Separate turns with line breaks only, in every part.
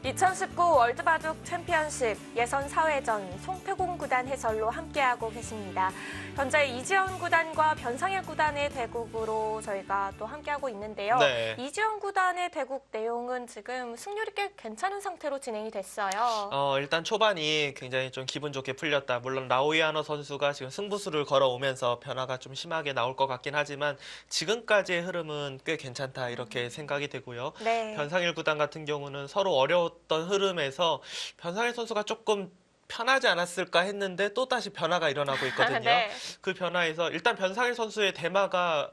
2019 월드바둑 챔피언십 예선 4회전 송태공 구단 해설로 함께하고 계십니다. 현재 이지현 구단과 변상일 구단의 대국으로 저희가 또 함께하고 있는데요.
네.
이지현 구단의 대국 내용은 지금 승률이 꽤 괜찮은 상태로 진행이 됐어요.
일단 초반이 굉장히 좀 기분 좋게 풀렸다. 물론 라오이아노 선수가 지금 승부수를 걸어오면서 변화가 좀 심하게 나올 것 같긴 하지만 지금까지의 흐름은 꽤 괜찮다 이렇게 생각이 되고요.
네.
변상일 구단 같은 경우는 서로 어려웠던 흐름에서 변상일 선수가 조금 편하지 않았을까 했는데 또다시 변화가 일어나고 있거든요.
네.
그 변화에서 일단 변상일 선수의 대마가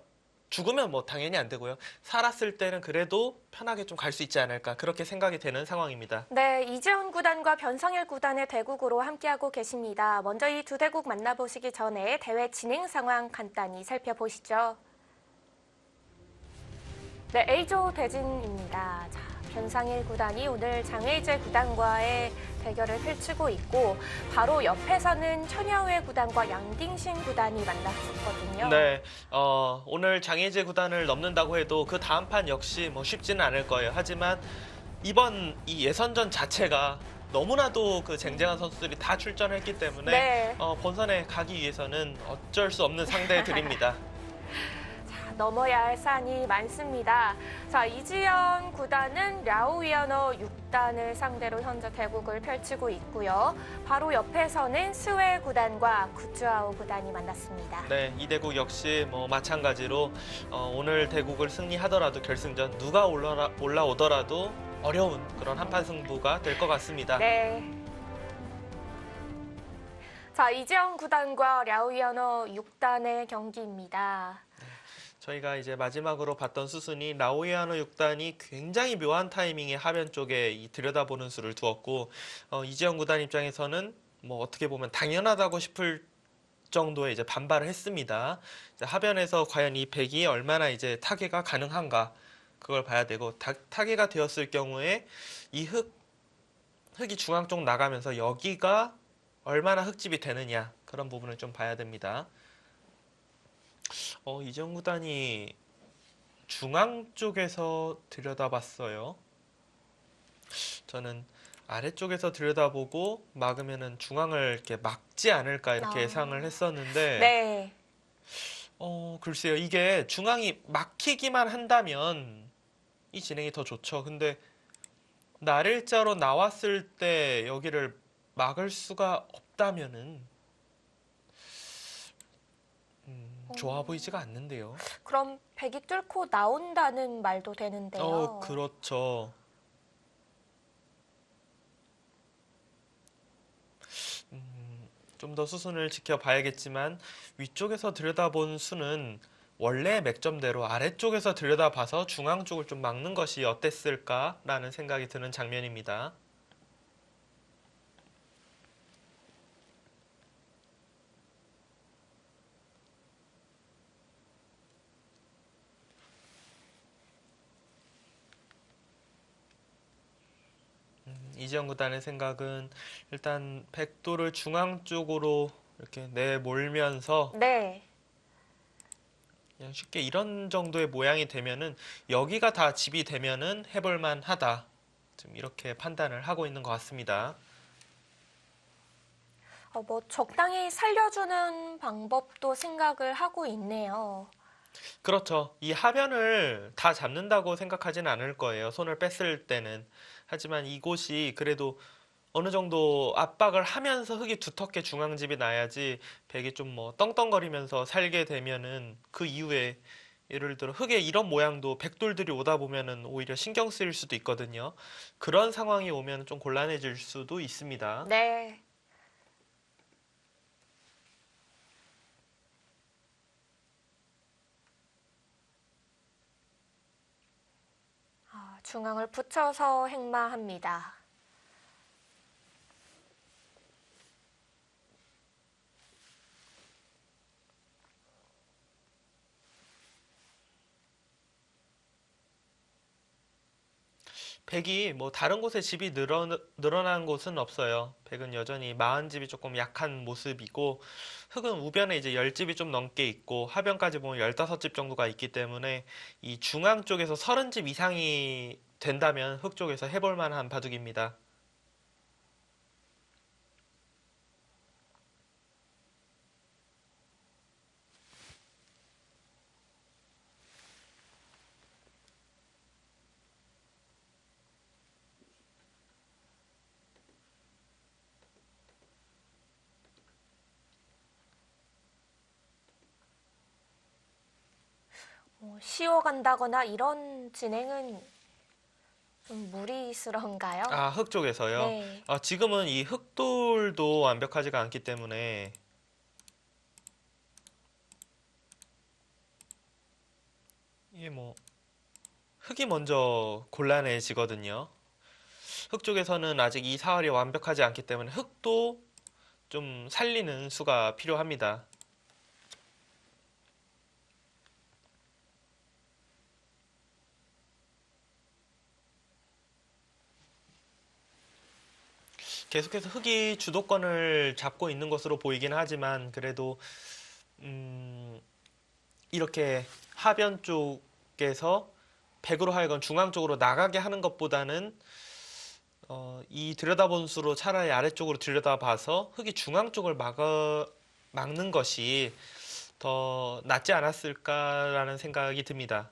죽으면 뭐 당연히 안 되고요. 살았을 때는 그래도 편하게 좀 갈 수 있지 않을까 그렇게 생각이 되는 상황입니다.
네, 이지현 구단과 변상일 구단의 대국으로 함께하고 계십니다. 먼저 이 두 대국 만나보시기 전에 대회 진행 상황 간단히 살펴보시죠. 네, A조 대진입니다. 자, 변상일 구단이 오늘 장혜재 구단과의 대결을 펼치고 있고 바로 옆에서는 천야우의 구단과 양딩신 구단이 만났었거든요.
네, 오늘 장혜재 구단을 넘는다고 해도 그 다음 판 역시 뭐 쉽지는 않을 거예요. 하지만 이번 이 예선전 자체가 너무나도 그 쟁쟁한 선수들이 다 출전했기 때문에
네.
본선에 가기 위해서는 어쩔 수 없는 상대들입니다.
넘어야 할 산이 많습니다. 자, 이지현 구단은 랴오위어너 6단을 상대로 현재 대국을 펼치고 있고요. 바로 옆에서는 스웨 구단과 구쭈아오 구단이 만났습니다.
네, 이 대국 역시 뭐 마찬가지로 오늘 대국을 승리하더라도 결승전 누가 올라오더라도 어려운 그런 한판 승부가 될 것 같습니다.
네. 자, 이지현 구단과 랴오위어너 6단의 경기입니다.
저희가 이제 마지막으로 봤던 수순이 라오이아노 6단이 굉장히 묘한 타이밍에 하변 쪽에 이 들여다보는 수를 두었고 이지영 구단 입장에서는 뭐 어떻게 보면 당연하다고 싶을 정도의 이제 반발을 했습니다. 이제 하변에서 과연 이 백이 얼마나 이제 타개가 가능한가 그걸 봐야 되고 타개가 되었을 경우에 이 흙이 중앙 쪽 나가면서 여기가 얼마나 흙집이 되느냐 그런 부분을 좀 봐야 됩니다. 이정 구단이 중앙 쪽에서 들여다봤어요. 저는 아래쪽에서 들여다보고 막으면은 중앙을 이렇게 막지 않을까 이렇게 예상을 했었는데,
네.
글쎄요. 이게 중앙이 막히기만 한다면 이 진행이 더 좋죠. 근데 날일자로 나왔을 때 여기를 막을 수가 없다면은 좋아 보이지가 않는데요.
그럼 백이 뚫고 나온다는 말도 되는데요.
그렇죠. 좀 더 수순을 지켜봐야겠지만 위쪽에서 들여다본 수는 원래 맥점대로 아래쪽에서 들여다봐서 중앙 쪽을 좀 막는 것이 어땠을까라는 생각이 드는 장면입니다. 이지영 구단의 생각은 일단 백도를 중앙 쪽으로 이렇게 내몰면서
네.
그냥 쉽게 이런 정도의 모양이 되면은 여기가 다 집이 되면은 해볼만 하다. 지금 이렇게 판단을 하고 있는 것 같습니다.
뭐 적당히 살려주는 방법도 생각을 하고 있네요.
그렇죠. 이 하변을 다 잡는다고 생각하진 않을 거예요. 손을 뺐을 때는. 하지만 이곳이 그래도 어느 정도 압박을 하면서 흙이 두텁게 중앙집이 나야지 백이 좀 뭐 떵떵거리면서 살게 되면은 그 이후에 예를 들어 흙의 이런 모양도 백돌들이 오다 보면은 오히려 신경 쓰일 수도 있거든요. 그런 상황이 오면 좀 곤란해질 수도 있습니다.
네. 중앙을 붙여서 행마합니다.
백이 뭐 다른 곳에 집이 늘어난 곳은 없어요. 백은 여전히 마흔 집이 조금 약한 모습이고 흙은 우변에 이제 10집이 좀 넘게 있고 하변까지 보면 15집 정도가 있기 때문에 이 중앙 쪽에서 30집 이상이 된다면 흙 쪽에서 해볼 만한 바둑입니다.
쉬어간다거나 이런 진행은 좀 무리스러운가요?
아, 흙 쪽에서요?
네.
지금은 이 흙돌도 완벽하지가 않기 때문에 이게 뭐 흙이 먼저 곤란해지거든요. 흙 쪽에서는 아직 이 사활이 완벽하지 않기 때문에 흙도 좀 살리는 수가 필요합니다. 계속해서 흙이 주도권을 잡고 있는 것으로 보이긴 하지만 그래도 이렇게 하변 쪽에서 백으로 하여금 중앙 쪽으로 나가게 하는 것보다는 이 들여다본 수로 차라리 아래쪽으로 들여다봐서 흙이 중앙 쪽을 막는 것이 더 낫지 않았을까라는 생각이 듭니다.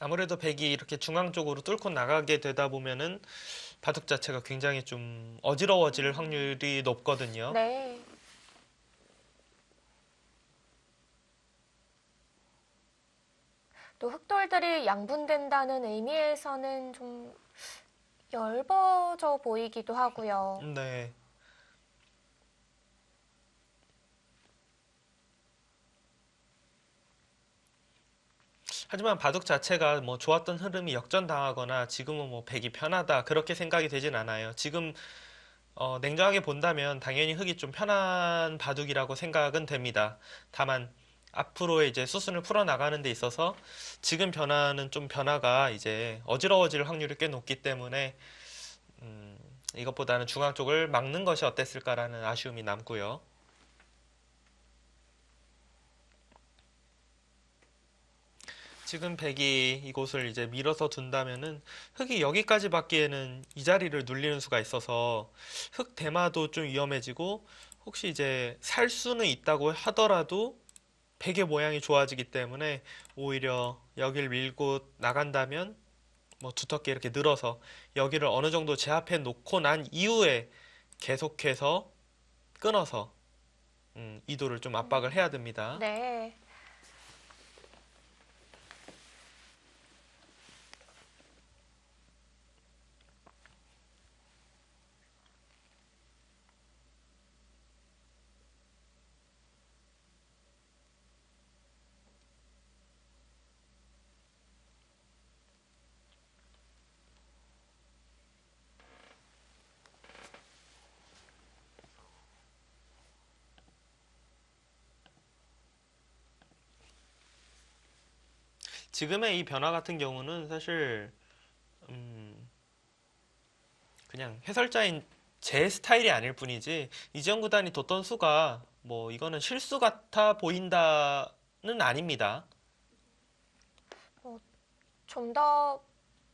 아무래도 백이 이렇게 중앙 쪽으로 뚫고 나가게 되다 보면은 바둑 자체가 굉장히 좀 어지러워질 확률이 높거든요.
네. 또 흑돌들이 양분된다는 의미에서는 좀 엷어져 보이기도 하고요.
네. 하지만 바둑 자체가 뭐 좋았던 흐름이 역전당하거나 지금은 뭐 백이 편하다 그렇게 생각이 되진 않아요. 지금 냉정하게 본다면 당연히 흙이 좀 편한 바둑이라고 생각은 됩니다. 다만 앞으로의 이제 수순을 풀어나가는 데 있어서 지금 변화는 좀 변화가 이제 어지러워질 확률이 꽤 높기 때문에 이것보다는 중앙 쪽을 막는 것이 어땠을까라는 아쉬움이 남고요. 지금 백이 이곳을 이제 밀어서 둔다면은 흙이 여기까지 받기에는 이 자리를 눌리는 수가 있어서 흙 대마도 좀 위험해지고 혹시 이제 살 수는 있다고 하더라도 백의 모양이 좋아지기 때문에 오히려 여길 밀고 나간다면 뭐 두텁게 이렇게 늘어서 여기를 어느 정도 제압해 놓고 난 이후에 계속해서 끊어서 이도를 좀 압박을 해야 됩니다.
네.
지금의 이 변화 같은 경우는 사실 음, 그냥 해설자인 제 스타일이 아닐 뿐이지 이지영 구단이 뒀던 수가 뭐 이거는 실수 같아 보인다는 아닙니다.
좀 더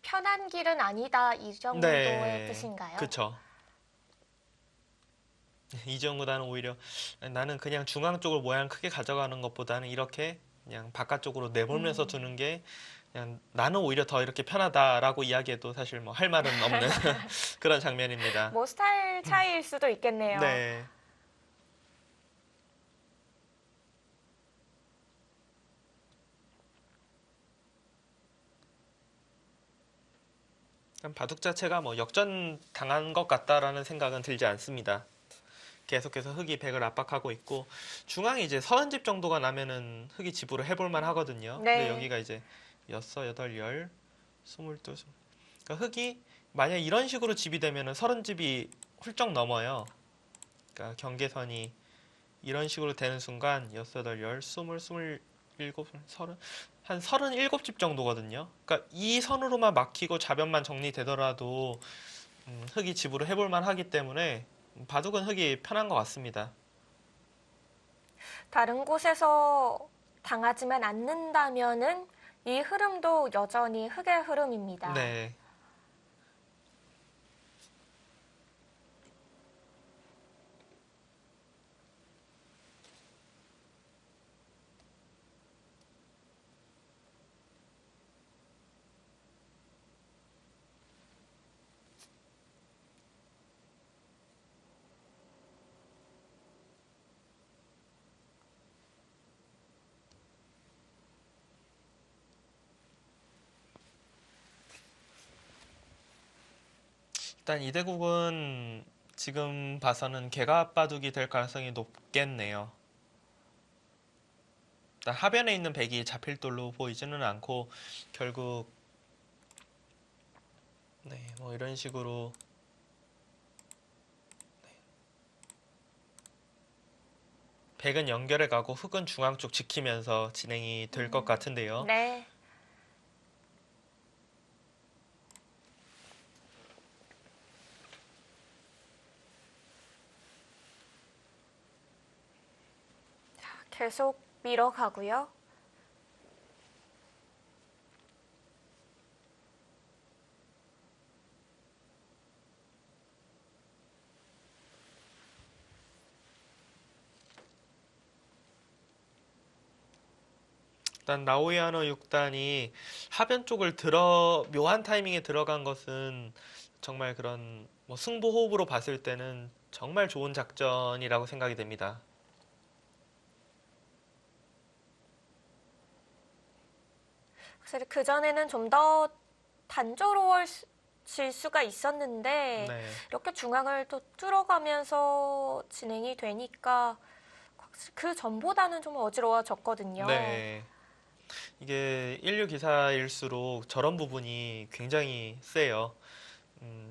편한 길은 아니다 이 정도의
네,
뜻인가요?
그쵸. 이지영 구단은 오히려 나는 그냥 중앙 쪽을 모양 크게 가져가는 것보다는 이렇게 그냥 바깥쪽으로 내몰면서 두는 게 그냥 나는 오히려 더 이렇게 편하다라고 이야기해도 사실 뭐 할 말은 없는 그런 장면입니다.
뭐 스타일 차이일 수도 있겠네요.
네. 바둑 자체가 뭐 역전 당한 것 같다라는 생각은 들지 않습니다. 계속해서 흙이 백을 압박하고 있고 중앙이 이제 30집 정도가 나면은 흙이 집으로 해볼 만 하거든요. 근데
네.
여기가 이제 6, 8, 10, 22. 그러니까 흙이 만약 이런 식으로 집이 되면은 30집이 훌쩍 넘어요. 그러니까 경계선이 이런 식으로 되는 순간 6, 8, 10, 20, 27, 30, 한 37집 정도거든요. 그러니까 이 선으로만 막히고 좌변만 정리되더라도 흙이 집으로 해볼 만하기 때문에 바둑은 흙이 편한 것 같습니다.
다른 곳에서 당하지만 않는다면은 이 흐름도 여전히 흑의 흐름입니다.
네. 일단 이 대국은 지금 봐서는 개갑바둑이 될 가능성이 높겠네요. 일단 하변에 있는 백이 잡힐 돌로 보이지는 않고 결국 네, 뭐 이런 식으로 백은 연결해 가고 흑은 중앙 쪽 지키면서 진행이 될 것 같은데요.
네. 자, 계속 밀어가고요.
일단 나오야노 6단이 하변 쪽을 묘한 타이밍에 들어간 것은 정말 그런 뭐 승부 호흡으로 봤을 때는 정말 좋은 작전이라고 생각이 됩니다.
확실히 그전에는 좀 더 단조로워질 수가 있었는데
네.
이렇게 중앙을 또 뚫어가면서 진행이 되니까 그 전보다는 좀 어지러워졌거든요.
네. 이게 인류 기사일수록 저런 부분이 굉장히 세요.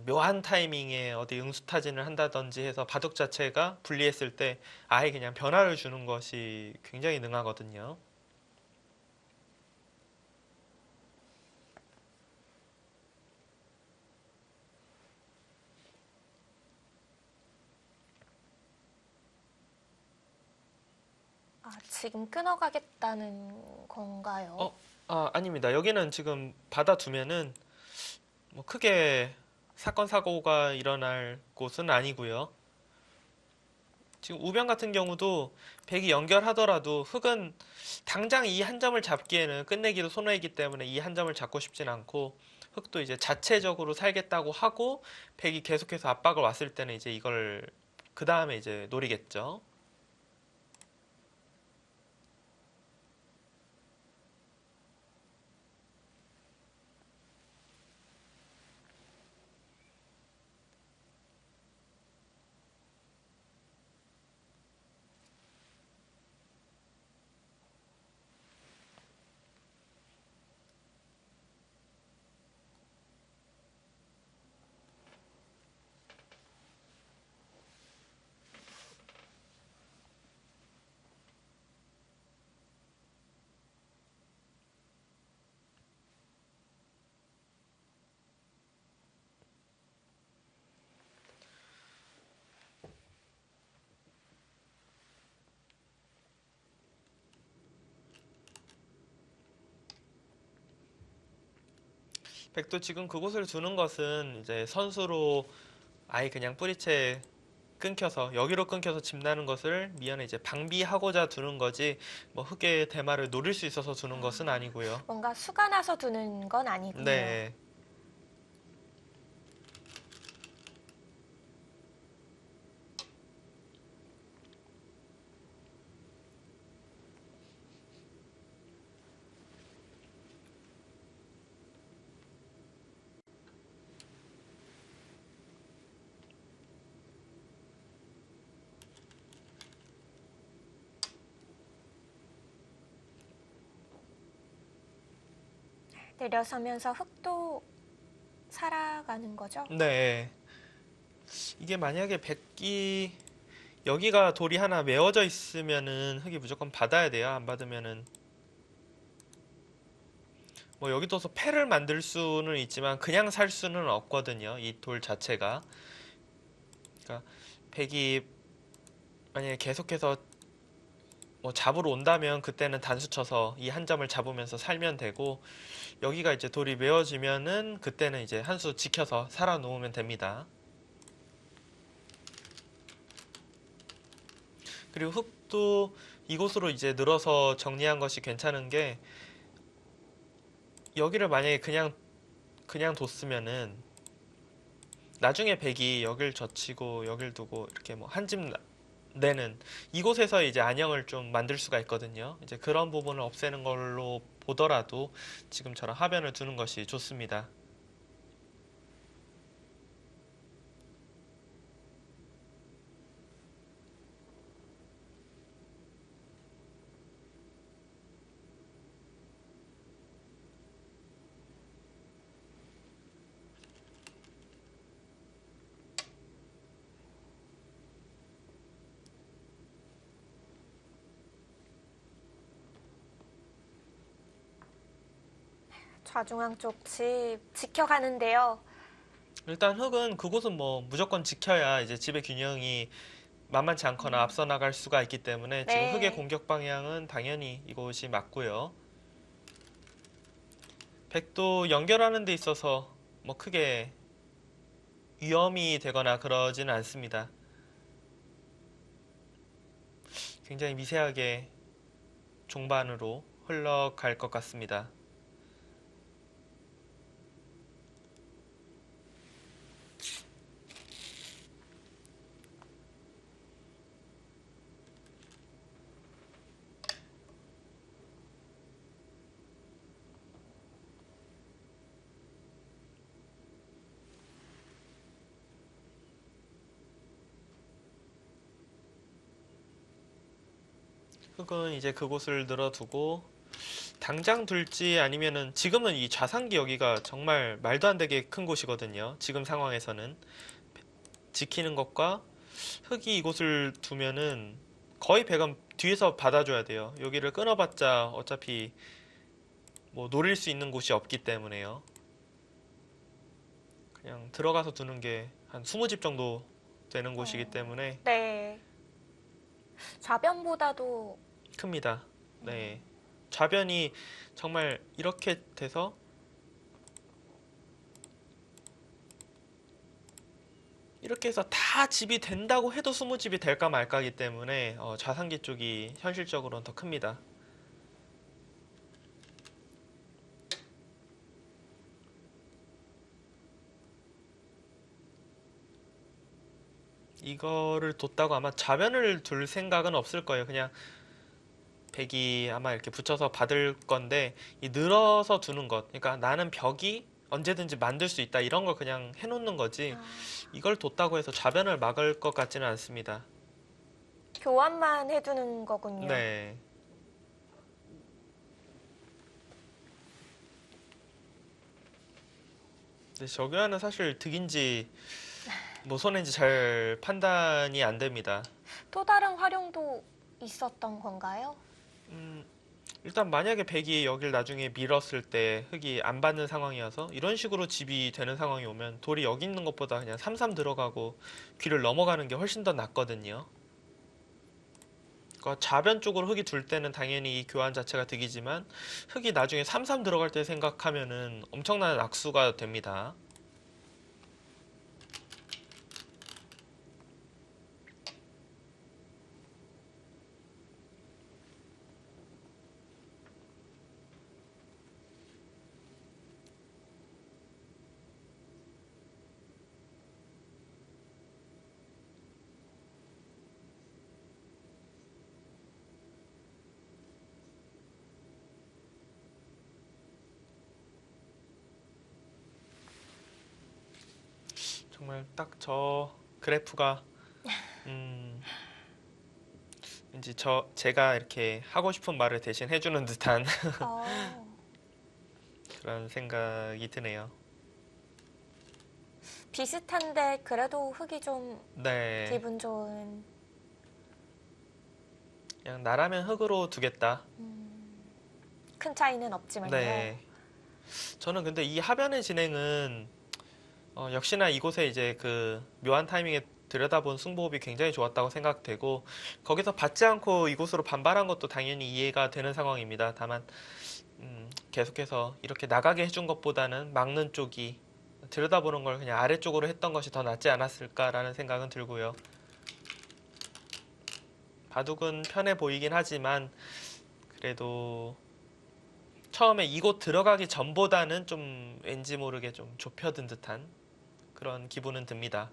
묘한 타이밍에 어디 응수타진을 한다든지 해서 바둑 자체가 불리했을 때 아예 그냥 변화를 주는 것이 굉장히 능하거든요.
아, 지금 끊어가겠다는 건가요?
아닙니다. 여기는 지금 받아두면은 뭐 크게 사건 사고가 일어날 곳은 아니고요. 지금 우변 같은 경우도 백이 연결하더라도 흑은 당장 이 한 점을 잡기에는 끝내기도 손해이기 때문에 이 한 점을 잡고 싶진 않고 흑도 이제 자체적으로 살겠다고 하고 백이 계속해서 압박을 왔을 때는 이제 이걸 그 다음에 이제 노리겠죠. 백도 지금 그곳을 두는 것은 이제 선수로 아예 그냥 뿌리채 끊겨서 여기로 끊겨서 집 나는 것을 미연에 이제 방비하고자 두는 거지 뭐 흑의 대마를 노릴 수 있어서 두는 것은 아니고요.
뭔가 수가 나서 두는 건 아니군요.
네.
내려서면서 흑도 살아가는 거죠?
네. 이게 만약에 백이 여기가 돌이 하나 메워져 있으면은 흑이 무조건 받아야 돼요. 안 받으면은 뭐 여기 둬서 패를 만들 수는 있지만 그냥 살 수는 없거든요. 이 돌 자체가. 그러니까 백이 만약에 계속해서 뭐 잡으러 온다면 그때는 단수 쳐서 이 한 점을 잡으면서 살면 되고, 여기가 이제 돌이 메워지면은 그때는 이제 한 수 지켜서 살아 놓으면 됩니다. 그리고 흙도 이곳으로 이제 늘어서 정리한 것이 괜찮은 게, 여기를 만약에 그냥 뒀으면은 나중에 백이 여길 젖히고 여길 두고 이렇게 뭐 한 집 내는 이곳에서 이제 안형을 좀 만들 수가 있거든요. 이제 그런 부분을 없애는 걸로 보더라도 지금처럼 하변을 두는 것이 좋습니다.
좌중앙 쪽 집 지켜가는데요.
일단 흙은 그곳은 뭐 무조건 지켜야 이제 집의 균형이 만만치 않거나 앞서 나갈 수가 있기 때문에 지금 흙의
네.
공격 방향은 당연히 이곳이 맞고요. 백도 연결하는 데 있어서 뭐 크게 위험이 되거나 그러지는 않습니다. 굉장히 미세하게 종반으로 흘러갈 것 같습니다. 흙은 이제 그곳을 늘어두고 당장 둘지 아니면은 지금은 이 좌상기 여기가 정말 말도 안 되게 큰 곳이거든요. 지금 상황에서는 지키는 것과 흙이 이곳을 두면은 거의 백은 뒤에서 받아줘야 돼요. 여기를 끊어봤자 어차피 뭐 노릴 수 있는 곳이 없기 때문에요. 그냥 들어가서 두는 게 한 20집 정도 되는 곳이기 때문에
네. 좌변보다도
큽니다. 네. 좌변이 정말 이렇게 돼서 이렇게 해서 다 집이 된다고 해도 20집이 될까 말까이기 때문에 좌상기 쪽이 현실적으로는 더 큽니다. 이거를 뒀다고 아마 좌변을 둘 생각은 없을 거예요. 그냥 백이 아마 이렇게 붙여서 받을 건데, 이 늘어서 두는 것, 그러니까 나는 벽이 언제든지 만들 수 있다 이런 걸 그냥 해놓는 거지, 이걸 뒀다고 해서 좌변을 막을 것 같지는 않습니다.
교환만 해두는 거군요.
네. 근데 저 교환은 사실 득인지 뭐 손해인지 잘 판단이 안 됩니다.
또 다른 활용도 있었던 건가요?
음, 일단 만약에 백이 여길 나중에 밀었을 때 흙이 안 받는 상황이어서 이런 식으로 집이 되는 상황이 오면 돌이 여기 있는 것보다 그냥 삼삼 들어가고 귀를 넘어가는 게 훨씬 더 낫거든요. 그러니까 좌변 쪽으로 흙이 둘 때는 당연히 이 교환 자체가 득이지만, 흙이 나중에 삼삼 들어갈 때 생각하면은 엄청난 악수가 됩니다. 정말 딱 저 그래프가 음, 왠지 제가 이렇게 하고 싶은 말을 대신 해주는 듯한
어,
그런 생각이 드네요.
비슷한데 그래도 흙이 좀
네,
기분 좋은.
그냥 나라면 흙으로 두겠다.
큰 차이는 없지만요.
네, 저는 근데 이 하변의 진행은 역시나 이곳에 이제 그 묘한 타이밍에 들여다본 승부업이 굉장히 좋았다고 생각되고 거기서 받지 않고 이곳으로 반발한 것도 당연히 이해가 되는 상황입니다. 다만 계속해서 이렇게 나가게 해준 것보다는 막는 쪽이 들여다보는 걸 그냥 아래쪽으로 했던 것이 더 낫지 않았을까라는 생각은 들고요. 바둑은 편해 보이긴 하지만 그래도 처음에 이곳 들어가기 전보다는 좀 왠지 모르게 좀 좁혀든 듯한 그런 기분은 듭니다.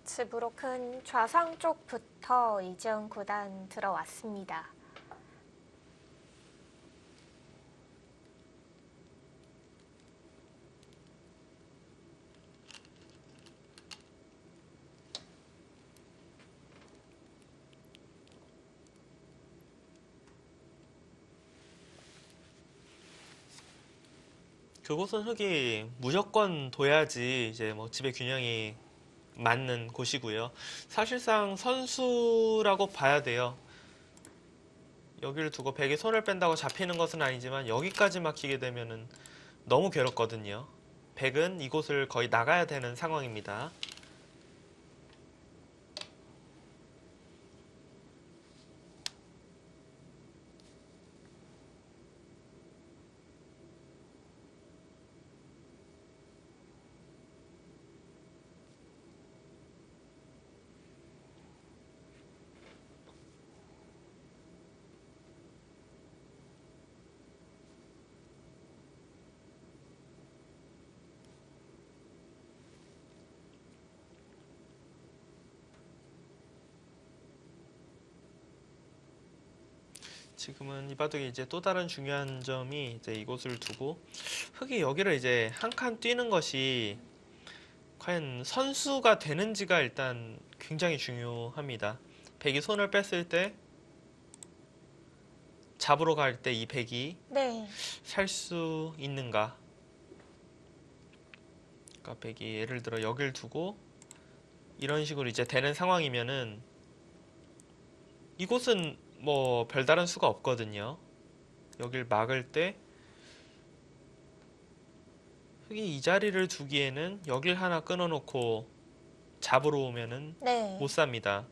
칩으로 큰 좌상 쪽부터 이재영 구단 들어왔습니다.
그곳은 흙이 무조건 둬야지 이제 뭐 집의 균형이 맞는 곳이고요. 사실상 선수라고 봐야 돼요. 여기를 두고 백이 손을 뺀다고 잡히는 것은 아니지만 여기까지 막히게 되면은 너무 괴롭거든요. 백은 이곳을 거의 나가야 되는 상황입니다. 지금은 이 바둑이 이제 또 다른 중요한 점이 이제 이곳을 두고 흙이 여기를 이제 한 칸 뛰는 것이 과연 선수가 되는지가 일단 굉장히 중요합니다. 백이 손을 뺐을 때 잡으러 갈 때 이 백이
네.
살 수 있는가? 그러니까 백이 예를 들어 여길 두고 이런 식으로 이제 되는 상황이면은 이곳은 뭐 별다른 수가 없거든요. 여길 막을 때 흙이 이 자리를 두기에는 여길 하나 끊어놓고 잡으러 오면은
네.
못 삽니다.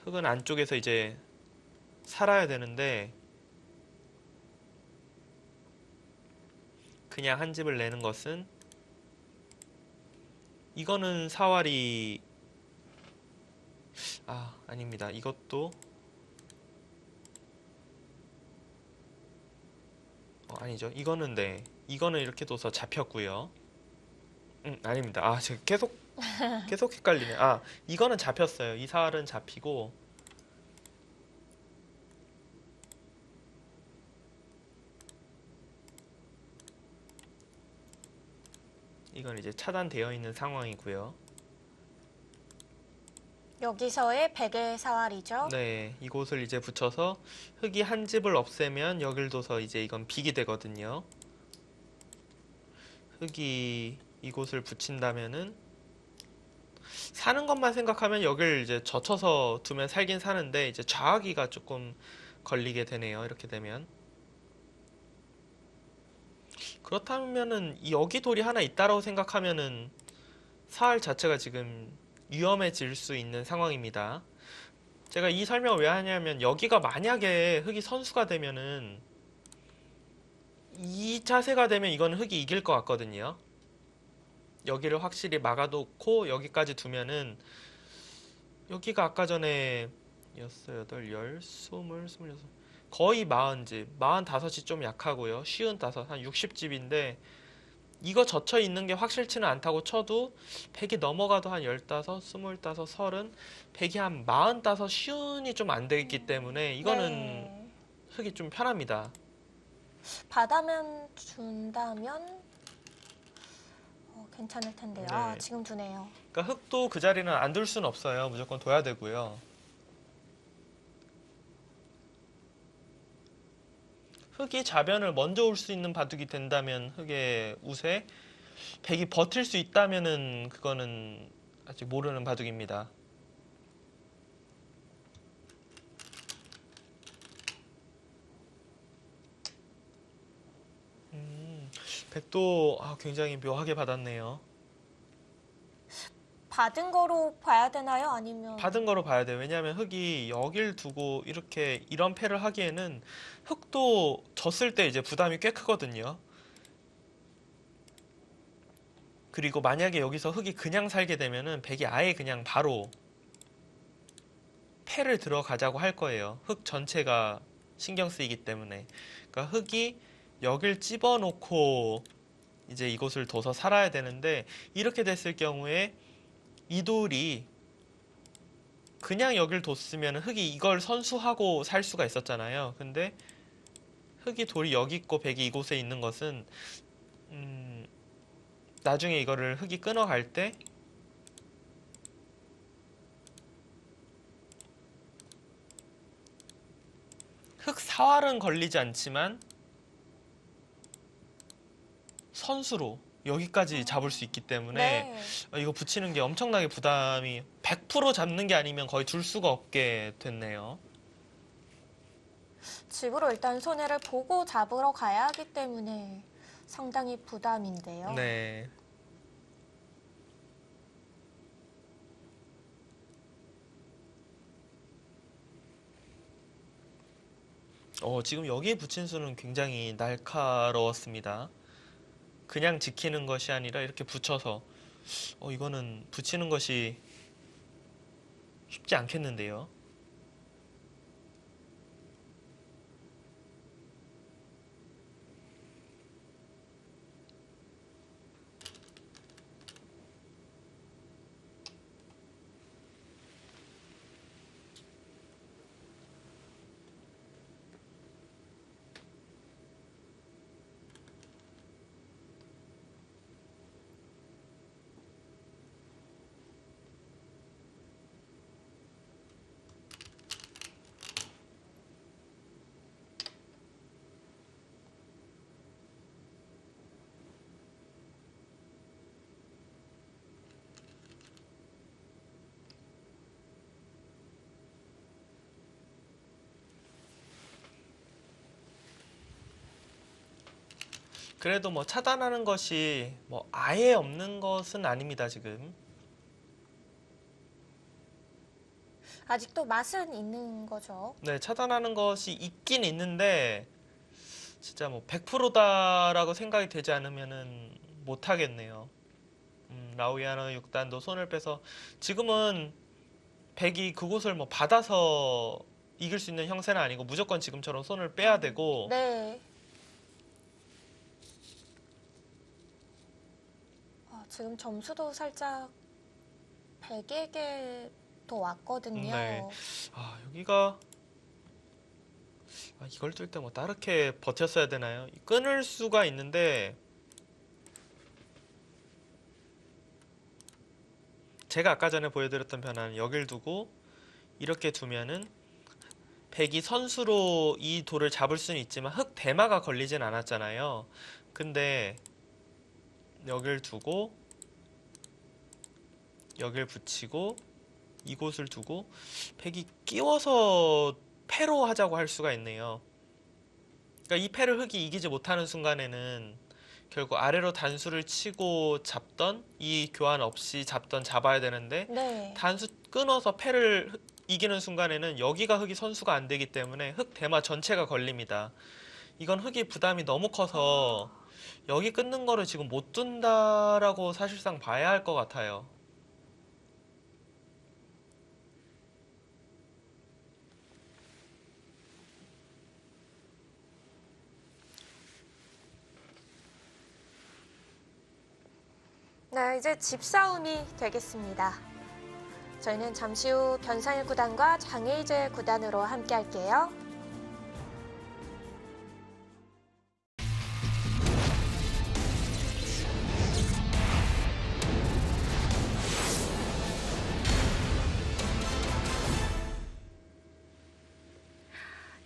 흙은 안쪽에서 이제 살아야 되는데 그냥 한 집을 내는 것은 이거는 사활이 아닙니다. 이것도 아니죠. 이거는 네. 이거는 이렇게 둬서 잡혔고요. 아닙니다. 제가 계속 헷갈리네. 이거는 잡혔어요. 이 사활은 잡히고 이건 이제 차단되어 있는 상황이고요.
여기서의 백의 사활이죠.
네, 이곳을 이제 붙여서 흙이 한 집을 없애면 여길 둬서 이제 이건 빅이 되거든요. 흙이 이곳을 붙인다면은 사는 것만 생각하면 여길 이제 젖혀서 두면 살긴 사는데 이제 좌하기가 조금 걸리게 되네요. 이렇게 되면. 그렇다면은 여기 돌이 하나 있다라고 생각하면은 사활 자체가 지금 위험해질 수 있는 상황입니다. 제가 이 설명을 왜 하냐면 여기가 만약에 흙이 선수가 되면은 이 자세가 되면 이거는 흙이 이길 것 같거든요. 여기를 확실히 막아놓고 여기까지 두면은 여기가 아까 전에 6, 8, 10, 20, 26 거의 40집, 45이 좀 약하고요. 55, 한 60집인데 이거 젖혀 있는 게 확실치는 않다고 쳐도 100이 넘어가도 한 15, 25, 30, 100이 한 45, 쉬운이 좀 안 되기 때문에 이거는
네.
흙이 좀 편합니다.
받아면 준다면 괜찮을 텐데요.
네.
아, 지금 두네요.
그러니까 흙도 그 자리는 안 둘 수는 없어요. 무조건 둬야 되고요. 흙이 좌변을 먼저 올 수 있는 바둑이 된다면 흙의 우세, 백이 버틸 수 있다면은 그거는 아직 모르는 바둑입니다. 백도 굉장히 묘하게 받았네요.
받은 거로 봐야 되나요? 아니면
받은 거로 봐야 돼요. 왜냐하면 흙이 여길 두고 이렇게 이런 패를 하기에는 흙도 졌을 때 이제 부담이 꽤 크거든요. 그리고 만약에 여기서 흙이 그냥 살게 되면은 백이 아예 그냥 바로 패를 들어가자고 할 거예요. 흙 전체가 신경 쓰이기 때문에. 그러니까 흙이 여길 집어놓고 이제 이곳을 둬서 살아야 되는데 이렇게 됐을 경우에 이 돌이 그냥 여길 뒀으면 흙이 이걸 선수하고 살 수가 있었잖아요. 근데 흙이 돌이 여기 있고 백이 이곳에 있는 것은 나중에 이거를 흙이 끊어갈 때 흙 사활은 걸리지 않지만 선수로 여기까지 잡을 수 있기 때문에
네.
이거 붙이는 게 엄청나게 부담이 100% 잡는 게 아니면 거의 둘 수가 없게 됐네요.
집으로 일단 손해를 보고 잡으러 가야 하기 때문에 상당히 부담인데요.
네. 지금 여기에 붙인 수는 굉장히 날카로웠습니다. 그냥 지키는 것이 아니라 이렇게 붙여서 이거는 붙이는 것이 쉽지 않겠는데요. 그래도 뭐 차단하는 것이 뭐 아예 없는 것은 아닙니다, 지금.
아직도 맛은 있는 거죠.
네, 차단하는 것이 있긴 있는데 진짜 뭐 100%다라고 생각이 되지 않으면은 못 하겠네요. 라우이아노 6단도 손을 빼서 지금은 백이 그곳을 뭐 받아서 이길 수 있는 형세는 아니고 무조건 지금처럼 손을 빼야 되고
네. 지금 점수도 살짝 100에게 더 왔거든요.
네. 여기가 이걸 뚫 때 뭐 다르게 버텼어야 되나요? 끊을 수가 있는데 제가 아까 전에 보여드렸던 변화는 여길 두고 이렇게 두면은 백이 선수로 이 돌을 잡을 수는 있지만 흙 대마가 걸리진 않았잖아요. 근데 여길 두고 여길 붙이고 이곳을 두고 백이 끼워서 패로 하자고 할 수가 있네요. 그러니까 이 패를 흙이 이기지 못하는 순간에는 결국 아래로 단수를 치고 잡던 이 교환 없이 잡던 잡아야 되는데
네.
단수 끊어서 패를 이기는 순간에는 여기가 흙이 선수가 안 되기 때문에 흙 대마 전체가 걸립니다. 이건 흙이 부담이 너무 커서 여기 끊는 거를 지금 못 둔다라고 사실상 봐야 할 것 같아요.
네, 이제 집싸움이 되겠습니다. 저희는 잠시 후 변상일 구단과 장혜재 구단으로 함께 할게요.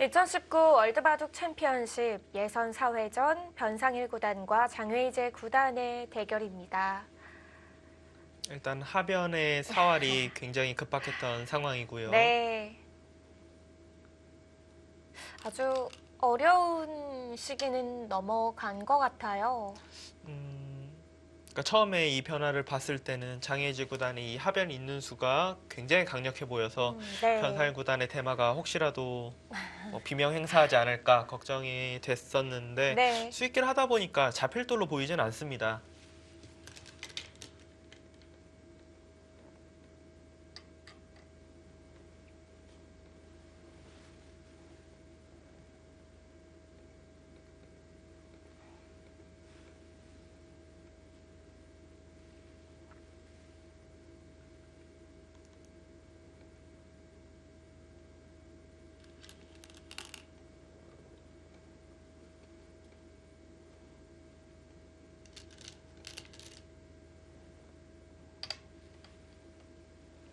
2019 월드바둑 챔피언십 예선 4회전 변상일 구단과 장웨이제 구단의 대결입니다.
일단 하변의 사활이 굉장히 급박했던 상황이고요.
네. 아주 어려운 시기는 넘어간 것 같아요.
그러니까 처음에 이 변화를 봤을 때는 장애지 구단이 이 하변 있는 수가 굉장히 강력해 보여서
네.
변상일 구단의 대마가 혹시라도 뭐 비명 행사하지 않을까 걱정이 됐었는데
네.
수익기를 하다 보니까 잡힐 돌로 보이진 않습니다.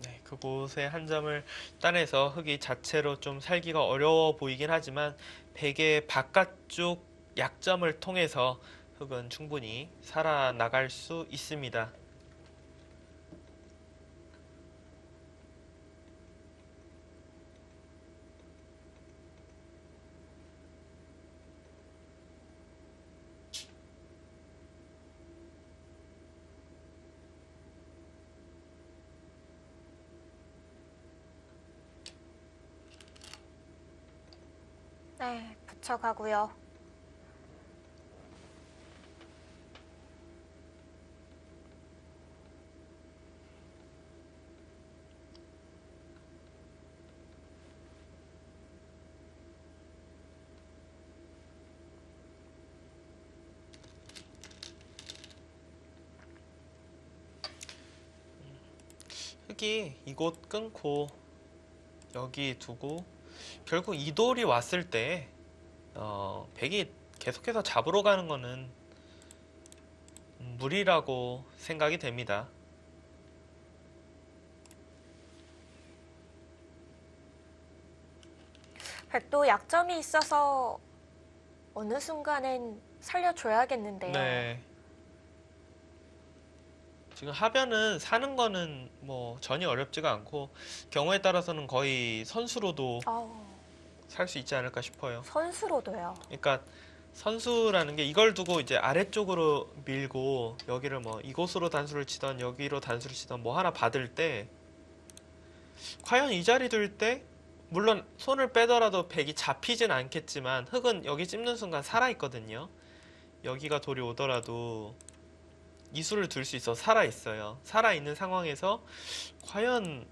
네, 그곳에 한 점을 따내서 흑이 자체로 좀 살기가 어려워 보이긴 하지만 백의 바깥쪽 약점을 통해서 흑은 충분히 살아나갈 수 있습니다.
네, 붙여가고요.
흑이 이곳 끊고 여기 두고 결국 이 돌이 왔을 때 백이 계속해서 잡으러 가는 거는 무리라고 생각이 됩니다.
백도 약점이 있어서 어느 순간엔 살려줘야겠는데요.
네. 지금 하변은 사는 거는 뭐 전혀 어렵지가 않고 경우에 따라서는 거의 선수로도 살 수 있지 않을까 싶어요.
선수로도요.
그러니까 선수라는 게 이걸 두고 이제 아래쪽으로 밀고 여기를 뭐 이곳으로 단수를 치던 여기로 단수를 치던 뭐 하나 받을 때 과연 이 자리 둘 때 물론 손을 빼더라도 백이 잡히진 않겠지만 흑은 여기 찝는 순간 살아있거든요. 여기가 돌이 오더라도 이 수를 둘 수 있어 살아있어요. 살아있는 상황에서 과연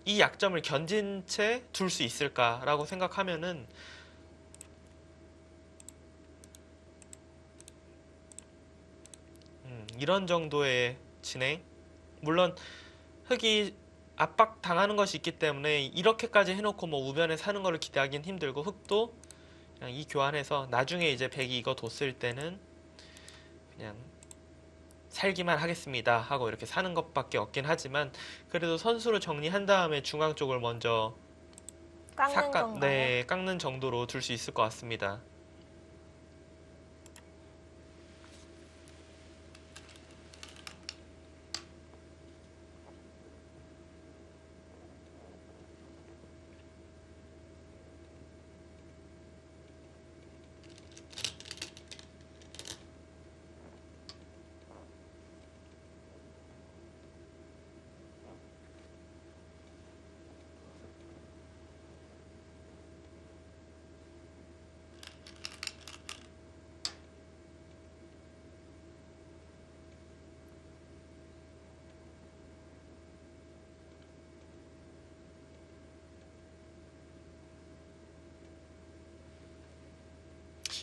이 약점을 견진 채 둘 수 있을까라고 생각하면은 이런 정도의 진행 물론 흑이 압박 당하는 것이 있기 때문에 이렇게까지 해놓고 뭐 우변에 사는 거를 기대하기는 힘들고 흑도 그냥 이 교환해서 나중에 이제 백이 이거 뒀을 때는 그냥 살기만 하겠습니다 하고 이렇게 사는 것밖에 없긴 하지만 그래도 선수로 정리한 다음에 중앙 쪽을 먼저
깎는 건가요?
네, 깎는 정도로 둘 수 있을 것 같습니다.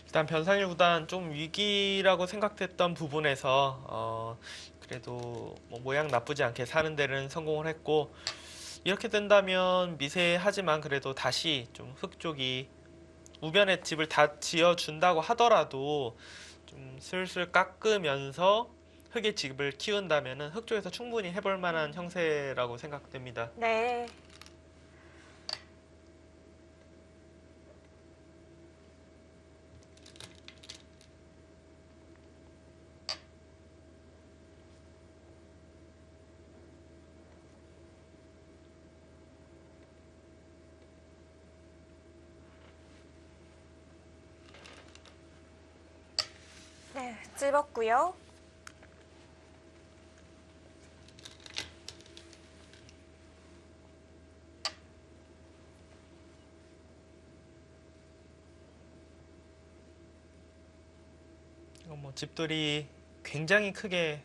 일단 변상일 구단 좀 위기라고 생각됐던 부분에서 그래도 뭐 모양 나쁘지 않게 사는 데는 성공을 했고 이렇게 된다면 미세하지만 그래도 다시 좀 흑 쪽이 우변에 집을 다 지어준다고 하더라도 좀 슬슬 깎으면서 흑의 집을 키운다면은 흑 쪽에서 충분히 해볼 만한 형세라고 생각됩니다.
네. 집었고요.
뭐 집돌이 굉장히 크게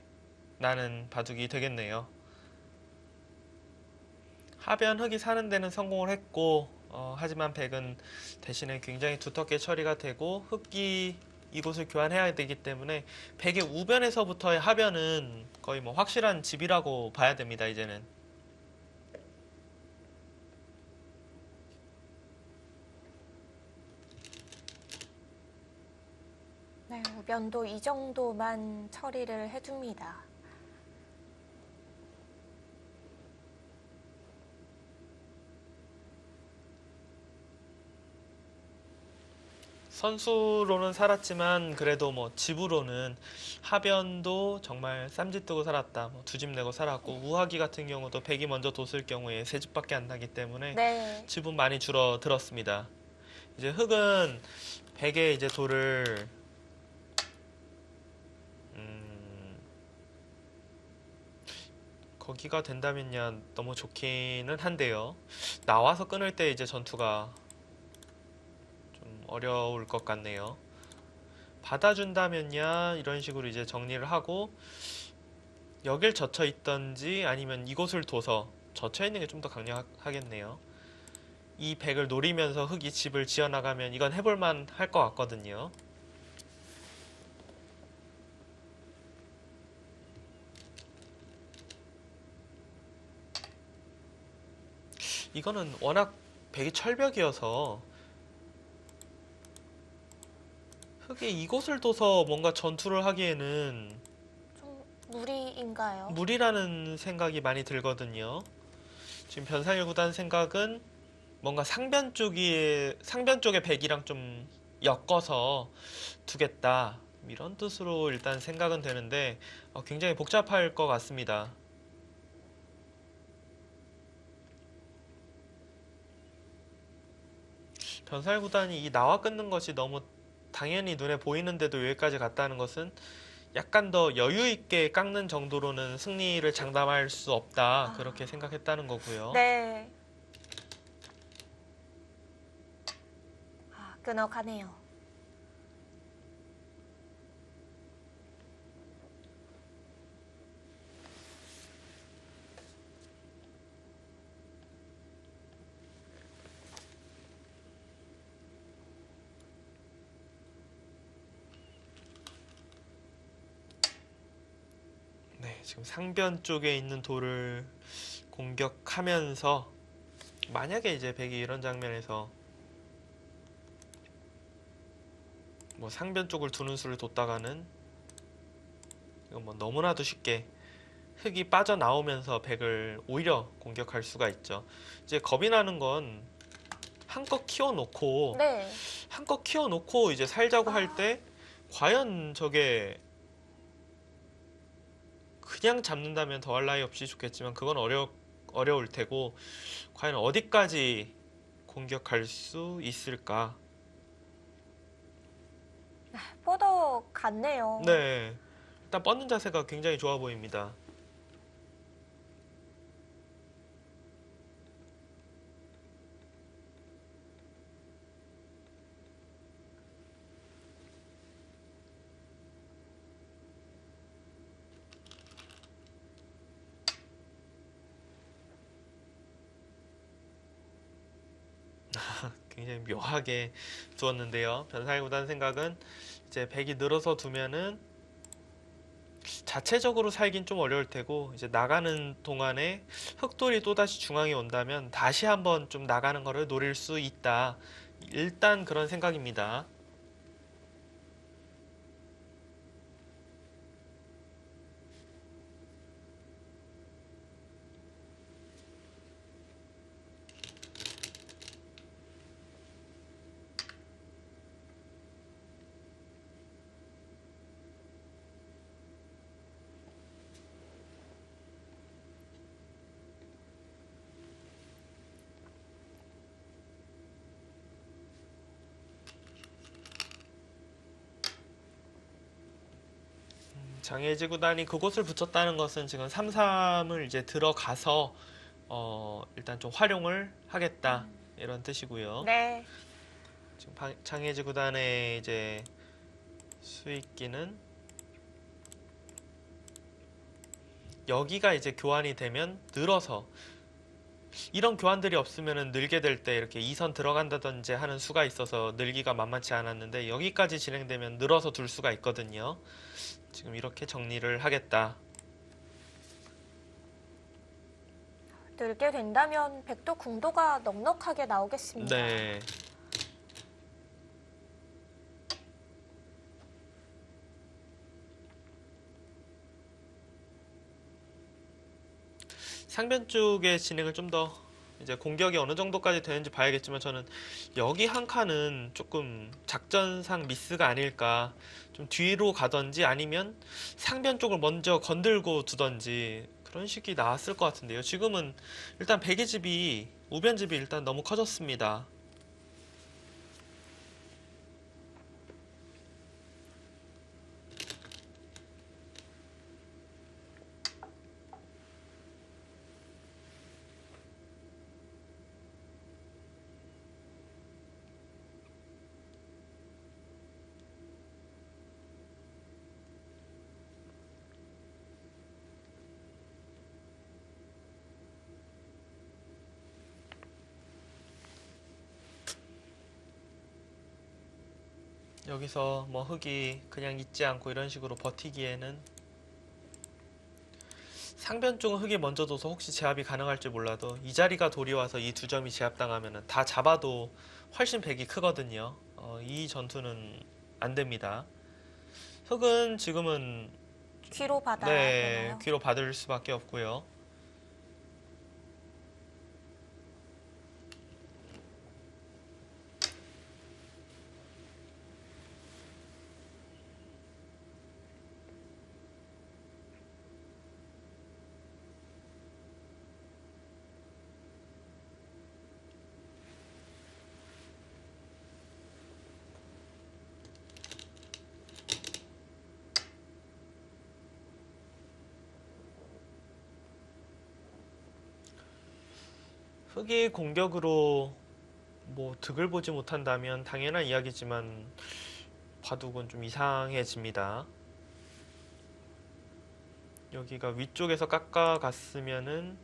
나는 바둑이 되겠네요. 하변 흙이 사는 데는 성공을 했고 하지만 백은 대신에 굉장히 두텁게 처리가 되고 흙이 이곳을 교환해야 되기 때문에 백의 우변에서부터의 하변은 거의 뭐 확실한 집이라고 봐야 됩니다. 이제는.
네, 우변도 이 정도만 처리를 해줍니다.
선수로는 살았지만 그래도 뭐 집으로는 하변도 정말 쌈짓 뜨고 살았다. 뭐 두 집 내고 살았고 우하기 같은 경우도 백이 먼저 뒀을 경우에 세 집밖에 안 나기 때문에
네.
집은 많이 줄어들었습니다. 이제 흑은 백의 이제 돌을 거기가 된다면야 너무 좋기는 한데요. 나와서 끊을 때 이제 전투가 좀 어려울 것 같네요. 받아준다면야 이런 식으로 이제 정리를 하고 여길 젖혀 있던지 아니면 이곳을 둬서 젖혀 있는 게 좀 더 강력하겠네요. 이 백을 노리면서 흑이 집을 지어 나가면 이건 해볼만 할 것 같거든요. 이거는 워낙 백이 철벽이어서 흑이 이곳을 둬서 뭔가 전투를 하기에는
좀 무리인가요?
무리라는 생각이 많이 들거든요. 지금 변상일 구단 생각은 뭔가 상변 쪽의 백이랑 좀 엮어서 두겠다. 이런 뜻으로 일단 생각은 되는데 굉장히 복잡할 것 같습니다. 변살 구단이 이 나와 끊는 것이 너무 당연히 눈에 보이는데도 여기까지 갔다는 것은 약간 더 여유 있게 깎는 정도로는 승리를 장담할 수 없다. 그렇게 생각했다는 거고요.
네. 끊어가네요.
네, 지금 상변 쪽에 있는 돌을 공격하면서 만약에 이제 백이 이런 장면에서 뭐 상변 쪽을 두는 수를 뒀다가는 이건 뭐 너무나도 쉽게 흙이 빠져나오면서 백을 오히려 공격할 수가 있죠. 이제 겁이 나는 건
네.
한껏 키워놓고 이제 살자고 할 때 과연 저게 그냥 잡는다면 더할 나위 없이 좋겠지만 그건 어려울 테고 과연 어디까지 공격할 수 있을까?
뻗어 갔네요.
네, 일단 뻗는 자세가 굉장히 좋아 보입니다. 굉장히 묘하게 두었는데요. 변사이구단 생각은 이제 백이 늘어서 두면은 자체적으로 살긴 좀 어려울 테고 이제 나가는 동안에 흑돌이 또다시 중앙에 온다면 다시 한번 좀 나가는 거를 노릴 수 있다. 일단 그런 생각입니다. 장애지 구단이 그곳을 붙였다는 것은 지금 3-3을 이제 들어가서 일단 좀 활용을 하겠다 이런 뜻이고요.
네.
지금 장애지 구단의 이제 수익기는 여기가 이제 교환이 되면 늘어서 이런 교환들이 없으면 늘게 될 때 이렇게 2선 들어간다든지 하는 수가 있어서 늘기가 만만치 않았는데 여기까지 진행되면 늘어서 둘 수가 있거든요. 지금 이렇게 정리를 하겠다.
늘게 된다면 백도 궁도가 넉넉하게 나오겠습니다.
네. 상변 쪽의 진행을 좀 더 이제 공격이 어느 정도까지 되는지 봐야겠지만 저는 여기 한 칸은 조금 작전상 미스가 아닐까. 좀 뒤로 가던지 아니면 상변 쪽을 먼저 건들고 두던지 그런 식이 나왔을 것 같은데요. 지금은 일단 백의 집이 우변 집이 일단 너무 커졌습니다. 여기서 뭐 흙이 그냥 있지 않고 이런 식으로 버티기에는 상변 쪽은 흙이 먼저 둬서 혹시 제압이 가능할지 몰라도 이 자리가 돌이 와서 이 두 점이 제압당하면 다 잡아도 훨씬 백이 크거든요. 이 전투는 안 됩니다. 흙은 지금은
귀로 받아야
네,
되나요?
귀로 받을 수밖에 없고요. 흙이 공격으로 뭐 득을 보지 못한다면 당연한 이야기지만 바둑은 좀 이상해집니다. 여기가 위쪽에서 깎아갔으면은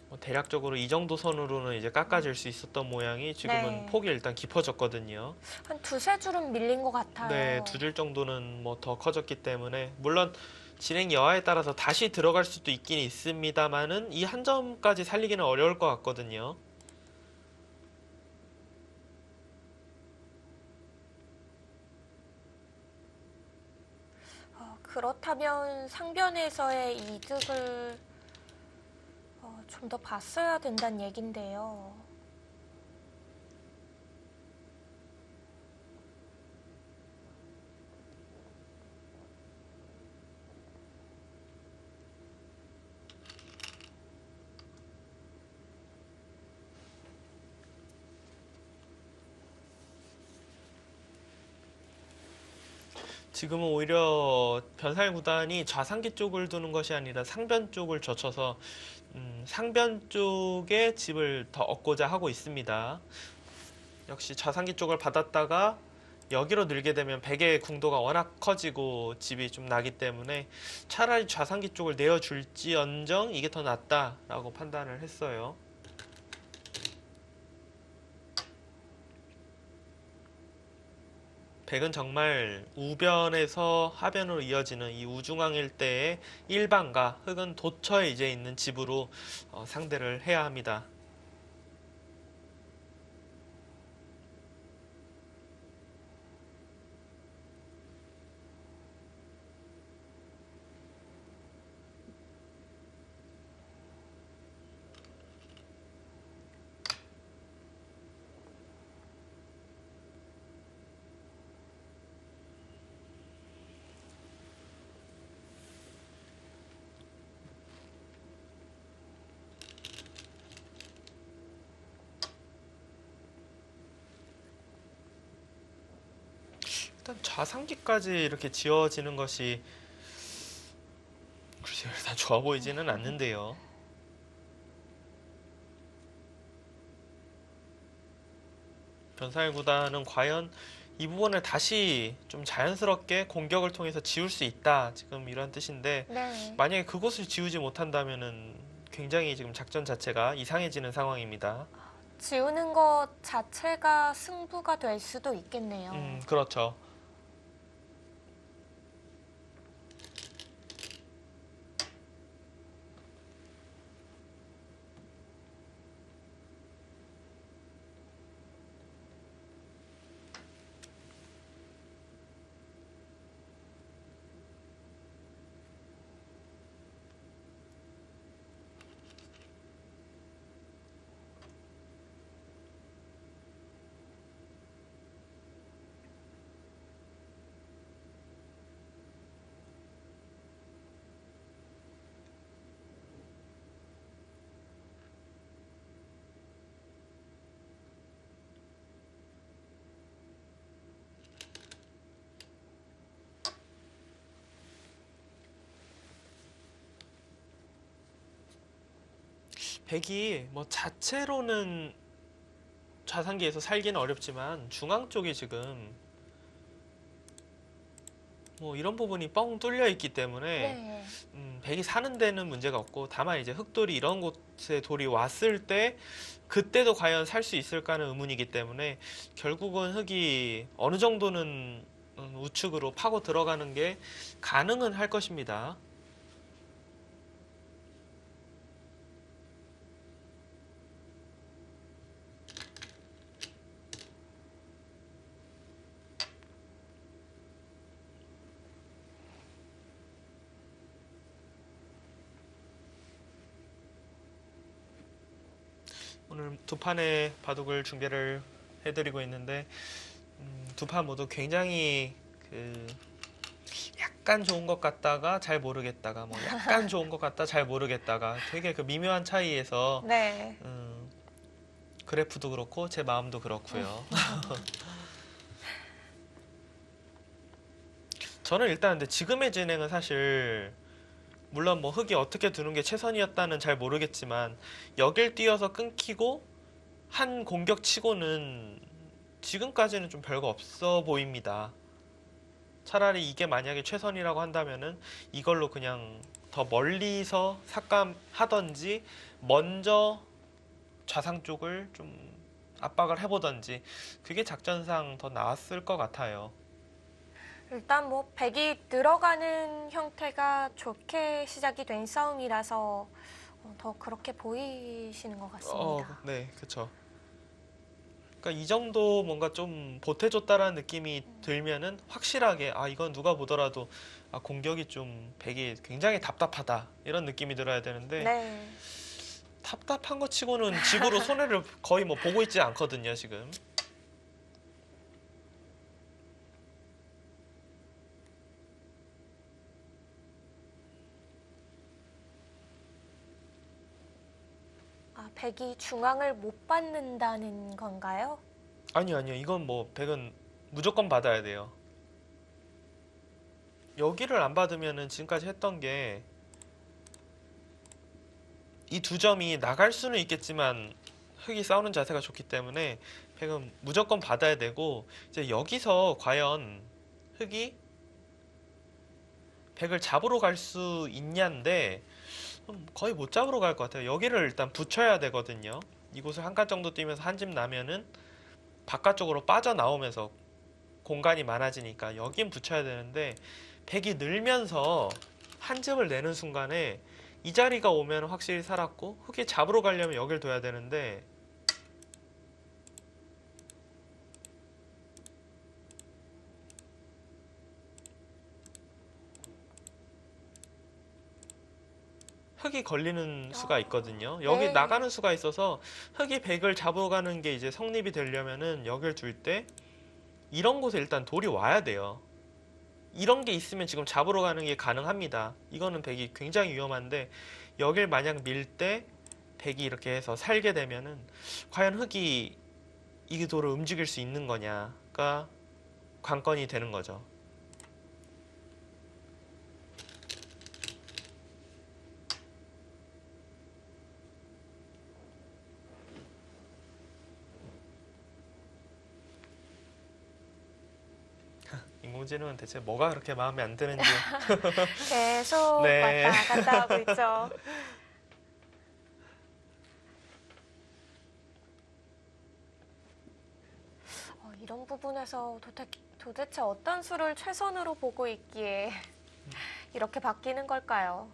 뭐 대략적으로 이 정도 선으로는 이제 깎아질 수 있었던 모양이 지금은
네.
폭이 일단 깊어졌거든요.
한 두세 줄은 밀린 것 같아요.
네, 두 줄 정도는 뭐 더 커졌기 때문에 물론 진행 여하에 따라서 다시 들어갈 수도 있긴 있습니다만은 이 한 점까지 살리기는 어려울 것 같거든요.
그렇다면 상변에서의 이득을 좀 더 봤어야 된다는 얘긴데요.
지금은 오히려 변살 구단이 좌상기 쪽을 두는 것이 아니라 상변 쪽을 젖혀서 상변 쪽에 집을 더 얻고자 하고 있습니다. 역시 좌상기 쪽을 받았다가 여기로 늘게 되면 백의 궁도가 워낙 커지고 집이 좀 나기 때문에 차라리 좌상기 쪽을 내어줄지언정 이게 더 낫다라고 판단을 했어요. 백은 정말 우변에서 하변으로 이어지는 이 우중앙 일대의 일반과 흙은 도처에 이제 있는 집으로 상대를 해야 합니다. 일단 좌상기까지 이렇게 지어지는 것이 글쎄요, 일단 좋아 보이지는 않는데요. 변사일 구단은 과연 이 부분을 다시 좀 자연스럽게 공격을 통해서 지울 수 있다. 지금 이런 뜻인데
네.
만약에 그곳을 지우지 못한다면은 굉장히 지금 작전 자체가 이상해지는 상황입니다.
지우는 것 자체가 승부가 될 수도 있겠네요.
그렇죠. 백이 뭐 자체로는 좌상기에서 살기는 어렵지만 중앙 쪽이 지금 뭐 이런 부분이 뻥 뚫려 있기 때문에
네.
백이 사는 데는 문제가 없고 다만 이제 흑돌이 이런 곳에 돌이 왔을 때 그때도 과연 살 수 있을까는 의문이기 때문에 결국은 흑이 어느 정도는 우측으로 파고 들어가는 게 가능은 할 것입니다. 오늘 두 판의 바둑을 중계를 해드리고 있는데 두 판 모두 굉장히 그 약간 좋은 것 같다가 잘 모르겠다가 뭐 약간 좋은 것 같다 잘 모르겠다가 되게 그 미묘한 차이에서
네.
그래프도 그렇고 제 마음도 그렇고요. 저는 일단 근데 지금의 진행은 사실 물론 뭐 흑이 어떻게 두는 게 최선이었다는 잘 모르겠지만 여길 뛰어서 끊기고 한 공격 치고는 지금까지는 좀 별거 없어 보입니다. 차라리 이게 만약에 최선이라고 한다면은 이걸로 그냥 더 멀리서 삭감하던지 먼저 좌상 쪽을 좀 압박을 해보던지 그게 작전상 더 나았을 것 같아요.
일단 뭐 백이 들어가는 형태가 좋게 시작이 된 싸움이라서 더 그렇게 보이시는 것 같습니다.
네, 그쵸. 그러니까 이 정도 뭔가 좀 보태줬다라는 느낌이 들면은 확실하게 아 이건 누가 보더라도 아 공격이 좀 백이 굉장히 답답하다 이런 느낌이 들어야 되는데
네.
답답한 거 치고는 집으로 손해를 거의 뭐 보고 있지 않거든요 지금.
아, 백이 중앙을 못 받는다는 건가요?
아니요 아니요 이건 뭐 백은 무조건 받아야 돼요. 여기를 안 받으면은 지금까지 했던 게 이 두 점이 나갈 수는 있겠지만 흑이 싸우는 자세가 좋기 때문에 백은 무조건 받아야 되고 이제 여기서 과연 흑이 백을 잡으러 갈 수 있냐인데 거의 못 잡으러 갈 것 같아요. 여기를 일단 붙여야 되거든요. 이곳을 한 칸 정도 뛰면서 한 집 나면은 바깥쪽으로 빠져나오면서 공간이 많아지니까 여긴 붙여야 되는데 백이 늘면서 한 집을 내는 순간에 이 자리가 오면 확실히 살았고 흑이 잡으러 가려면 여길 둬야 되는데 흑이 걸리는 수가 있거든요. 여기
네.
나가는 수가 있어서 흑이 백을 잡으러 가는 게 이제 성립이 되려면은 여길 둘 때 이런 곳에 일단 돌이 와야 돼요. 이런 게 있으면 지금 잡으러 가는 게 가능합니다. 이거는 백이 굉장히 위험한데 여길 만약 밀 때 백이 이렇게 해서 살게 되면은 과연 흑이 이 돌을 움직일 수 있는 거냐. 그러니까 관건이 되는 거죠. 인공지능은 대체 뭐가 그렇게 마음에 안 드는지.
계속
네.
왔다 갔다 하고 있죠. 이런 부분에서 도대체 어떤 수를 최선으로 보고 있기에 이렇게 바뀌는 걸까요?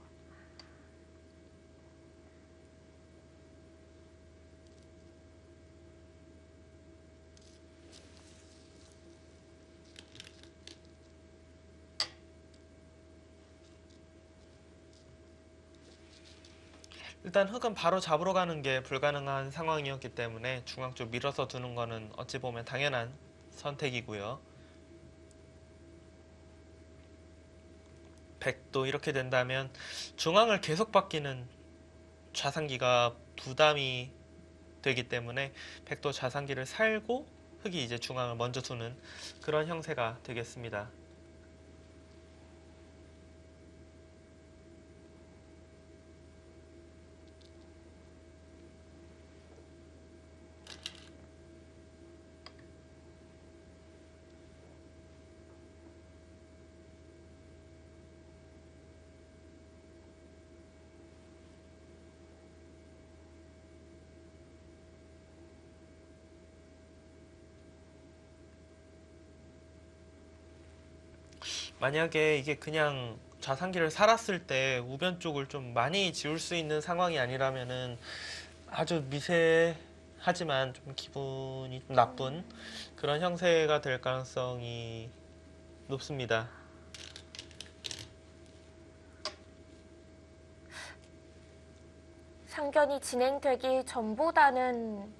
일단 흑은 바로 잡으러 가는 게 불가능한 상황이었기 때문에 중앙 쪽 밀어서 두는 거는 어찌 보면 당연한 선택이고요. 백도 이렇게 된다면 중앙을 계속 바뀌는 좌상기가 부담이 되기 때문에 백도 좌상기를 살고 흑이 이제 중앙을 먼저 두는 그런 형태가 되겠습니다. 만약에 이게 그냥 좌상기를 살았을 때 우변 쪽을 좀 많이 지울 수 있는 상황이 아니라면은 아주 미세하지만 좀 기분이 좀 나쁜 그런 형태가 될 가능성이 높습니다.
상견이 진행되기 전보다는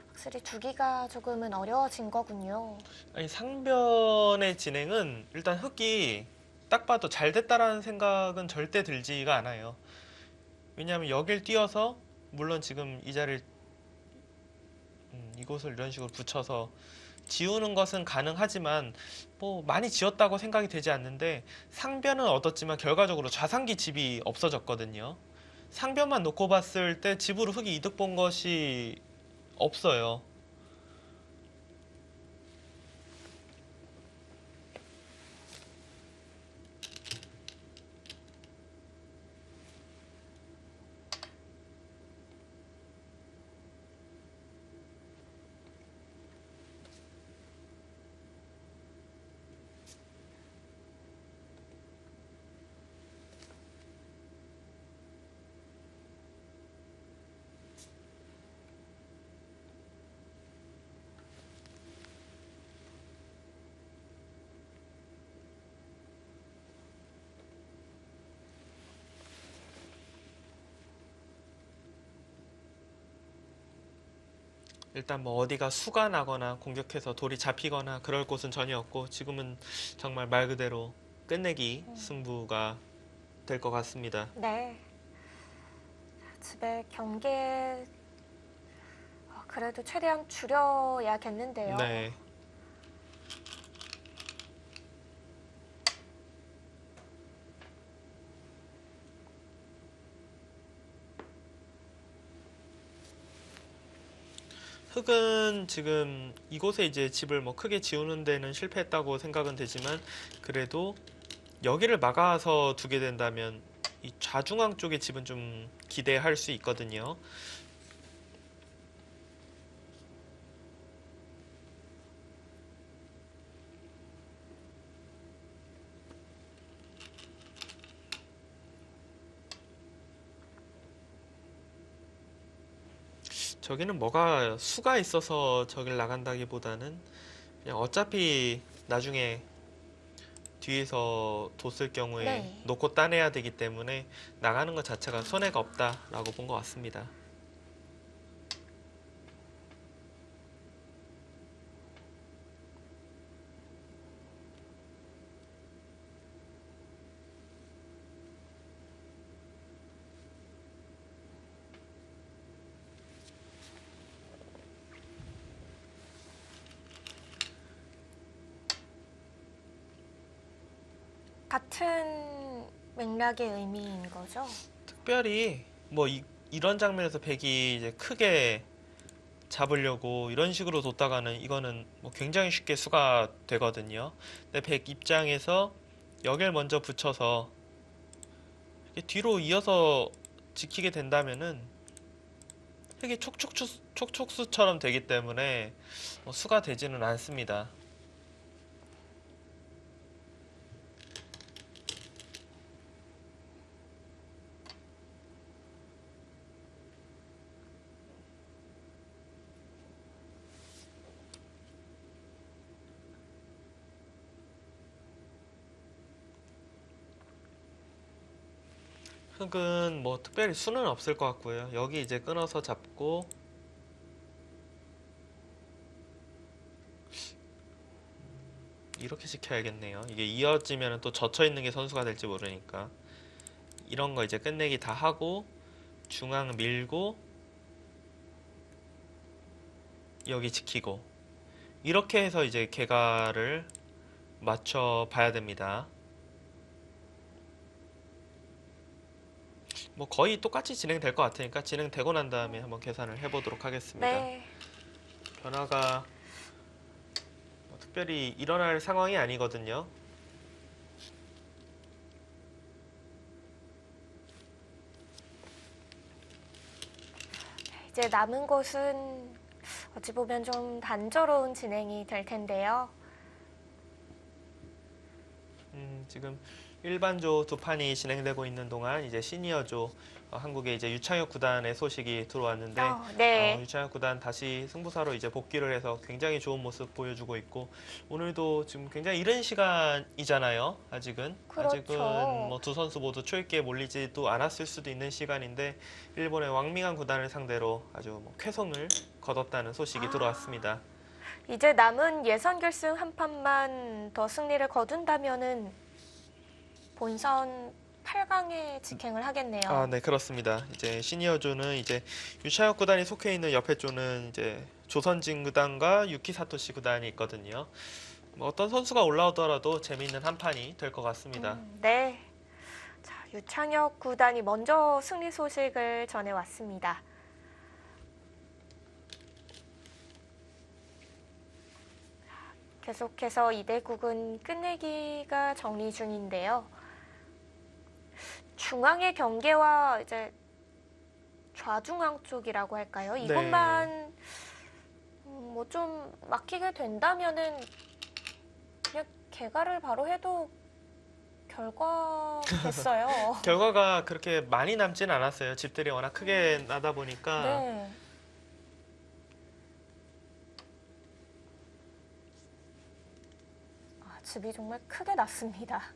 확실히 두기가 조금은 어려워진 거군요.
아니, 상변의 진행은 일단 흑이 딱 봐도 잘 됐다라는 생각은 절대 들지가 않아요. 왜냐하면 여길 띄어서 물론 지금 이 자리를 이곳을 이런 식으로 붙여서 지우는 것은 가능하지만 뭐 많이 지었다고 생각이 되지 않는데 상변은 얻었지만 결과적으로 좌상기 집이 없어졌거든요. 상변만 놓고 봤을 때 집으로 흑이 이득 본 것이 없어요. 일단 뭐 어디가 수가 나거나 공격해서 돌이 잡히거나 그럴 곳은 전혀 없고 지금은 정말 말 그대로 끝내기 승부가 될 것 같습니다.
네. 집의 경계 그래도 최대한 줄여야겠는데요.
네. 흑은 지금 이곳에 이제 집을 뭐 크게 지우는 데는 실패했다고 생각은 되지만 그래도 여기를 막아서 두게 된다면 이 좌중앙 쪽의 집은 좀 기대할 수 있거든요. 저기는 뭐가 수가 있어서 저길 나간다기보다는 그냥 어차피 나중에 뒤에서 뒀을 경우에
네.
놓고 따내야 되기 때문에 나가는 것 자체가 손해가 없다라고 본 것 같습니다.
같은 맥락의 의미인 거죠?
특별히 뭐 이런 장면에서 백이 이제 크게 잡으려고 이런 식으로 뒀다가는 이거는 뭐 굉장히 쉽게 수가 되거든요. 근데 백 입장에서 여길 먼저 붙여서 이렇게 뒤로 이어서 지키게 된다면은 흑이 촉촉수처럼 되기 때문에 뭐 수가 되지는 않습니다. 흑은 뭐 특별히 수는 없을 것 같고요. 여기 이제 끊어서 잡고 이렇게 지켜야겠네요. 이게 이어지면 또 젖혀 있는 게 선수가 될지 모르니까 이런 거 이제 끝내기 다 하고 중앙 밀고 여기 지키고 이렇게 해서 이제 개가를 맞춰 봐야 됩니다. 뭐 거의 똑같이 진행될 것 같으니까 진행되고 난 다음에 한번 계산을 해보도록 하겠습니다.
네.
변화가 뭐 특별히 일어날 상황이 아니거든요.
이제 남은 곳은 어찌 보면 좀 단조로운 진행이 될 텐데요.
지금 일반조 두 판이 진행되고 있는 동안 이제 시니어조 한국에 이제 유창혁 구단의 소식이 들어왔는데
네.
유창혁 구단 다시 승부사로 이제 복귀를 해서 굉장히 좋은 모습 보여주고 있고 오늘도 지금 굉장히 이른 시간이잖아요. 아직은
그렇죠.
뭐 두 선수 모두 초입기에 몰리지도 않았을 수도 있는 시간인데 일본의 왕밍한 구단을 상대로 아주 뭐 쾌성을 거뒀다는 소식이 들어왔습니다.
이제 남은 예선 결승 한 판만 더 승리를 거둔다면은 본선 8강에 직행을 하겠네요.
네, 그렇습니다. 이제 시니어조는 이제 유차혁 구단이 속해 있는 옆에 조는 이제 조선진 구단과 유키 사토시 구단이 있거든요. 뭐 어떤 선수가 올라오더라도 재미있는 한 판이 될 것 같습니다.
네. 자, 유창혁 구단이 먼저 승리 소식을 전해왔습니다. 계속해서 이대국은 끝내기가 정리 중인데요. 중앙의 경계와 이제 좌중앙 쪽이라고 할까요? 이것만 뭐 좀 막히게 된다면은 그냥 개가를 바로 해도 결과겠어요.
결과가 그렇게 많이 남지는 않았어요. 집들이 워낙 크게 나다 보니까.
네. 집이 정말 크게 났습니다.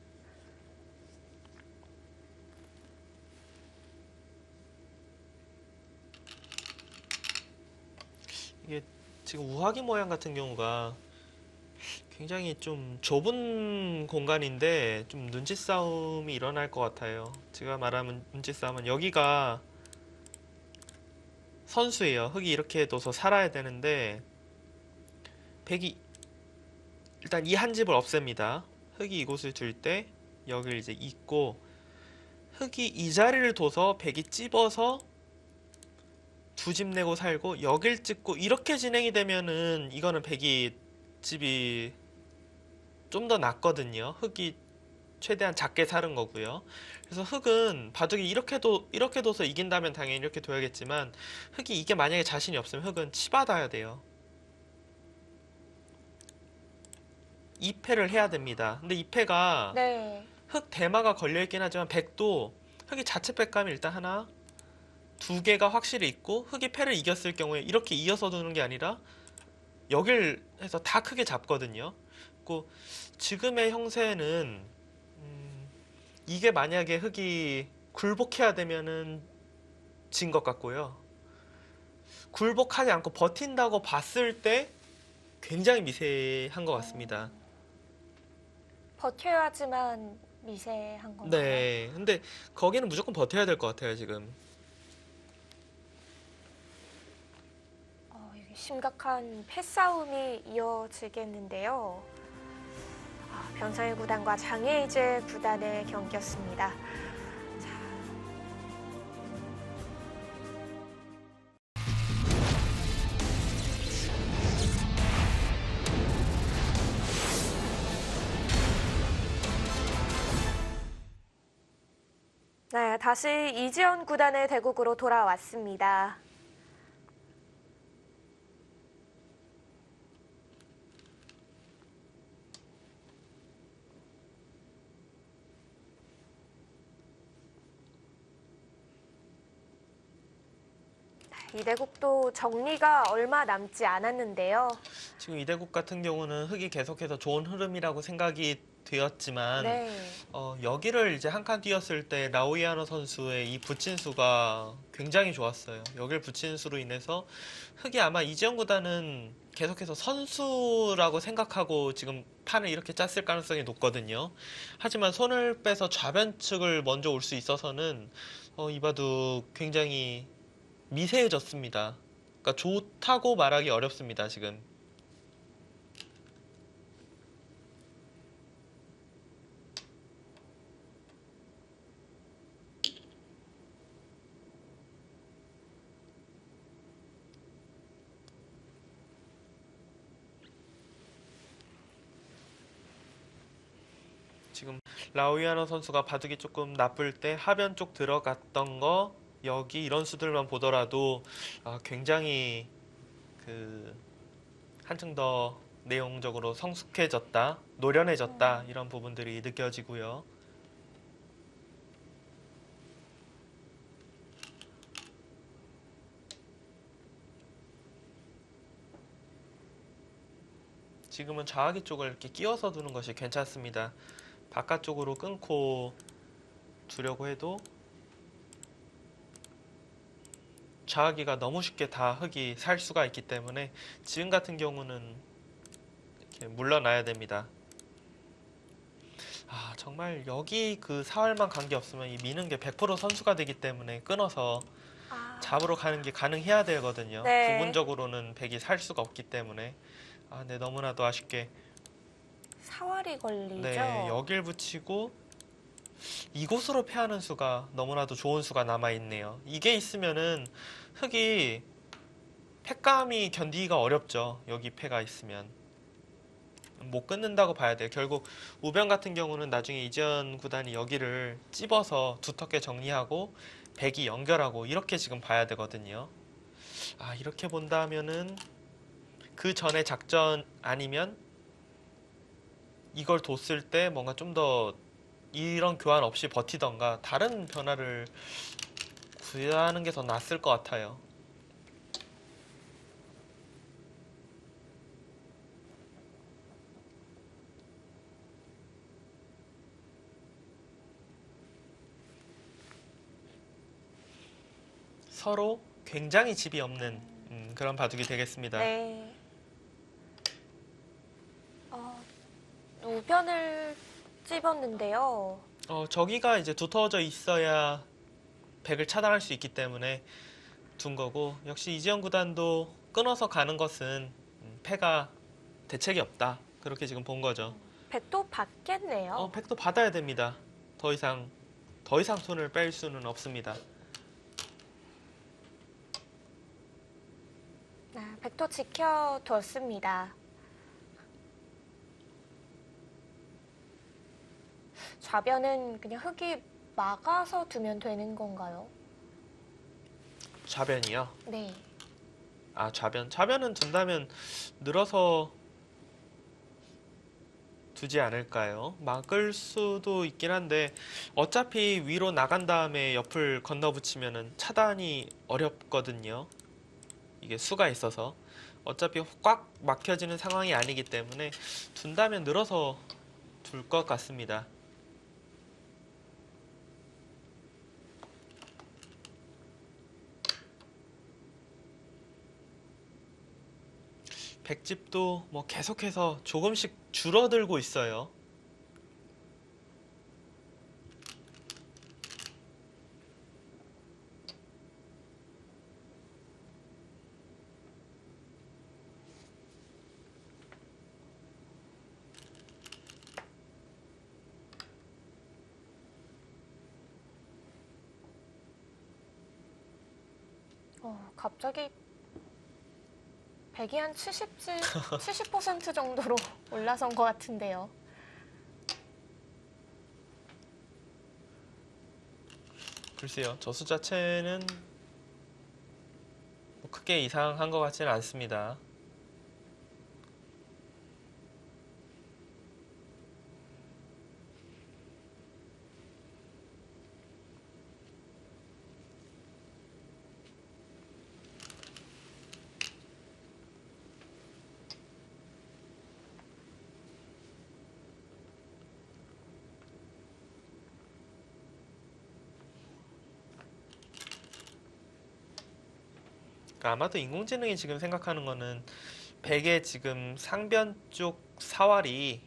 이게 지금 우하기 모양 같은 경우가 굉장히 좀 좁은 공간인데 좀 눈치 싸움이 일어날 것 같아요. 제가 말하는 눈치 싸움은 여기가 선수예요. 흙이 이렇게 둬서 살아야 되는데 백이 일단 이 한 집을 없앱니다. 흙이 이곳을 둘 때 여기를 이제 잇고 흙이 이 자리를 둬서 백이 찝어서 두 집 내고 살고 여길 찍고 이렇게 진행이 되면은 이거는 백이 집이 좀 더 낫거든요. 흙이 최대한 작게 사는 거고요. 그래서 흙은 바둑이 이렇게 둬서 이긴다면 당연히 이렇게 둬야겠지만 흙이 이게 만약에 자신이 없으면 흙은 치받아야 돼요. 2패를 해야 됩니다. 근데 2패가
네.
흙 대마가 걸려있긴 하지만 백도 흙이 자체 백감이 일단 하나 두 개가 확실히 있고 흙이 패를 이겼을 경우에 이렇게 이어서 두는 게 아니라 여길 해서 다 크게 잡거든요. 그리고 지금의 형세는 이게 만약에 흙이 굴복해야 되면은 진 것 같고요. 굴복하지 않고 버틴다고 봤을 때 굉장히 미세한 것 같습니다.
버텨야지만 미세한 건가요?
네, 근데 거기는 무조건 버텨야 될 것 같아요, 지금.
이게 심각한 패싸움이 이어지겠는데요. 변성일 구단과 장애이제 구단의 경기였습니다. 자, 네, 다시 이지연 구단의 대국으로 돌아왔습니다. 이 대국도 정리가 얼마 남지 않았는데요.
지금 이대국 같은 경우는 흙이 계속해서 좋은 흐름이라고 생각이 되었지만
네.
여기를 이제 한 칸 뛰었을 때 라오이아노 선수의 이 붙임수가 굉장히 좋았어요. 여길 붙임수로 인해서 흙이 아마 이지영 구단은 계속해서 선수라고 생각하고 지금 판을 이렇게 짰을 가능성이 높거든요. 하지만 손을 빼서 좌변측을 먼저 올 수 있어서는 이바도 굉장히 미세해졌습니다. 그러니까 좋다고 말하기 어렵습니다, 지금. 지금 라우이아노 선수가 바둑이 조금 나쁠 때 하변 쪽 들어갔던 거 여기 이런 수들만 보더라도 굉장히 그 한층 더 내용적으로 성숙해졌다, 노련해졌다 이런 부분들이 느껴지고요. 지금은 좌하기 쪽을 이렇게 끼워서 두는 것이 괜찮습니다. 바깥쪽으로 끊고 두려고 해도 좌하기가 너무 쉽게 다 흙이 살 수가 있기 때문에 지금 같은 경우는 이렇게 물러나야 됩니다. 정말 여기 그 사활만 관계 없으면 이 미는 게 100% 선수가 되기 때문에 끊어서 잡으러 가는 게 가능해야 되거든요.
네.
부분적으로는 백이 살 수가 없기 때문에. 네, 너무나도 아쉽게.
사활이 걸리죠.
네, 여길 붙이고 이곳으로 패하는 수가 너무나도 좋은 수가 남아있네요. 이게 있으면은 흙이 패감이 견디기가 어렵죠. 여기 패가 있으면. 못 끊는다고 봐야 돼요. 결국 우변 같은 경우는 나중에 이지연 구단이 여기를 찝어서 두텁게 정리하고 백이 연결하고 이렇게 지금 봐야 되거든요. 이렇게 본다면은 그 전에 작전 아니면 이걸 뒀을 때 뭔가 좀 더 이런 교환 없이 버티던가 다른 변화를 구하는 게 더 낫을 것 같아요. 서로 굉장히 집이 없는 그런 바둑이 되겠습니다.
네. 우변을 찝었는데요.
저기가 이제 두터워져 있어야 백을 차단할 수 있기 때문에 둔 거고 역시 이지영 구단도 끊어서 가는 것은 패가 대책이 없다. 그렇게 지금 본 거죠.
백도 받겠네요.
백도 받아야 됩니다. 더 이상 손을 뺄 수는 없습니다.
백도 지켜뒀습니다. 좌변은 그냥 흙이 막아서 두면 되는 건가요?
좌변이요?
네.
좌변은 둔다면 늘어서 두지 않을까요? 막을 수도 있긴 한데 어차피 위로 나간 다음에 옆을 건너붙이면은 차단이 어렵거든요. 이게 수가 있어서 어차피 꽉 막혀지는 상황이 아니기 때문에 둔다면 늘어서 둘 것 같습니다. 백집도 뭐 계속해서 조금씩 줄어들고 있어요.
갑자기 백이 한 70% 정도로 올라선 것 같은데요.
글쎄요, 저수 자체는 뭐 크게 이상한 것 같지는 않습니다. 그러니까 아마도 인공지능이 지금 생각하는 거는 백의 지금 상변 쪽 사활이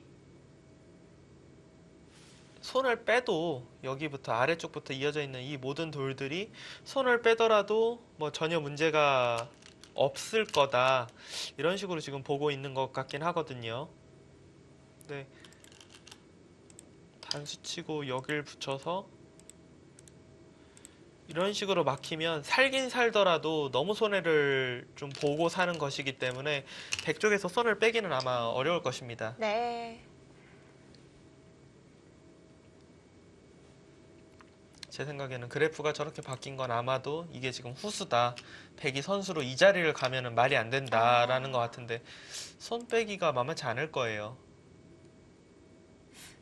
손을 빼도 여기부터 아래쪽부터 이어져 있는 이 모든 돌들이 손을 빼더라도 뭐 전혀 문제가 없을 거다. 이런 식으로 지금 보고 있는 것 같긴 하거든요. 네. 단수치고 여길 붙여서 이런 식으로 막히면 살긴 살더라도 너무 손해를 좀 보고 사는 것이기 때문에 백 쪽에서 손을 빼기는 아마 어려울 것입니다.
네.
제 생각에는 그래프가 저렇게 바뀐 건 아마도 이게 지금 후수다. 백이 선수로 이 자리를 가면은 말이 안 된다라는 것 같은데 손 빼기가 만만치 않을 거예요.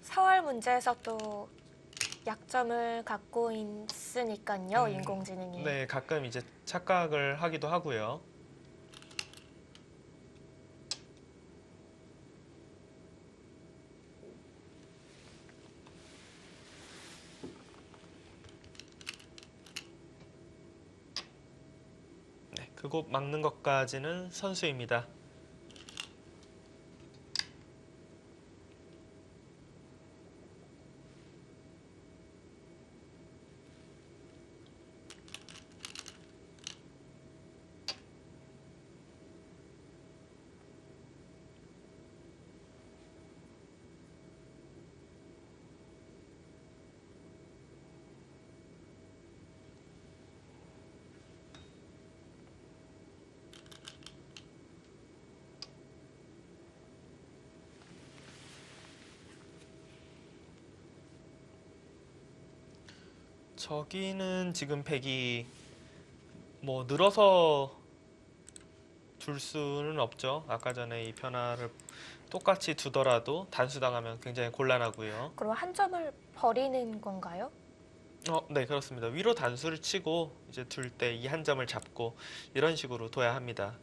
사활 문제에서 또 약점을 갖고 있으니까요,
음,
인공지능이.
네, 가끔 이제 착각을 하기도 하고요. 네, 그곳 막는 것까지는 선수입니다. 저기는 지금 백이 뭐 늘어서 둘 수는 없죠. 아까 전에 이 변화를 똑같이 두더라도 단수당하면 굉장히 곤란하고요.
그럼 한 점을 버리는 건가요?
네, 그렇습니다. 위로 단수를 치고 이제 둘 때 이 한 점을 잡고 이런 식으로 둬야 합니다.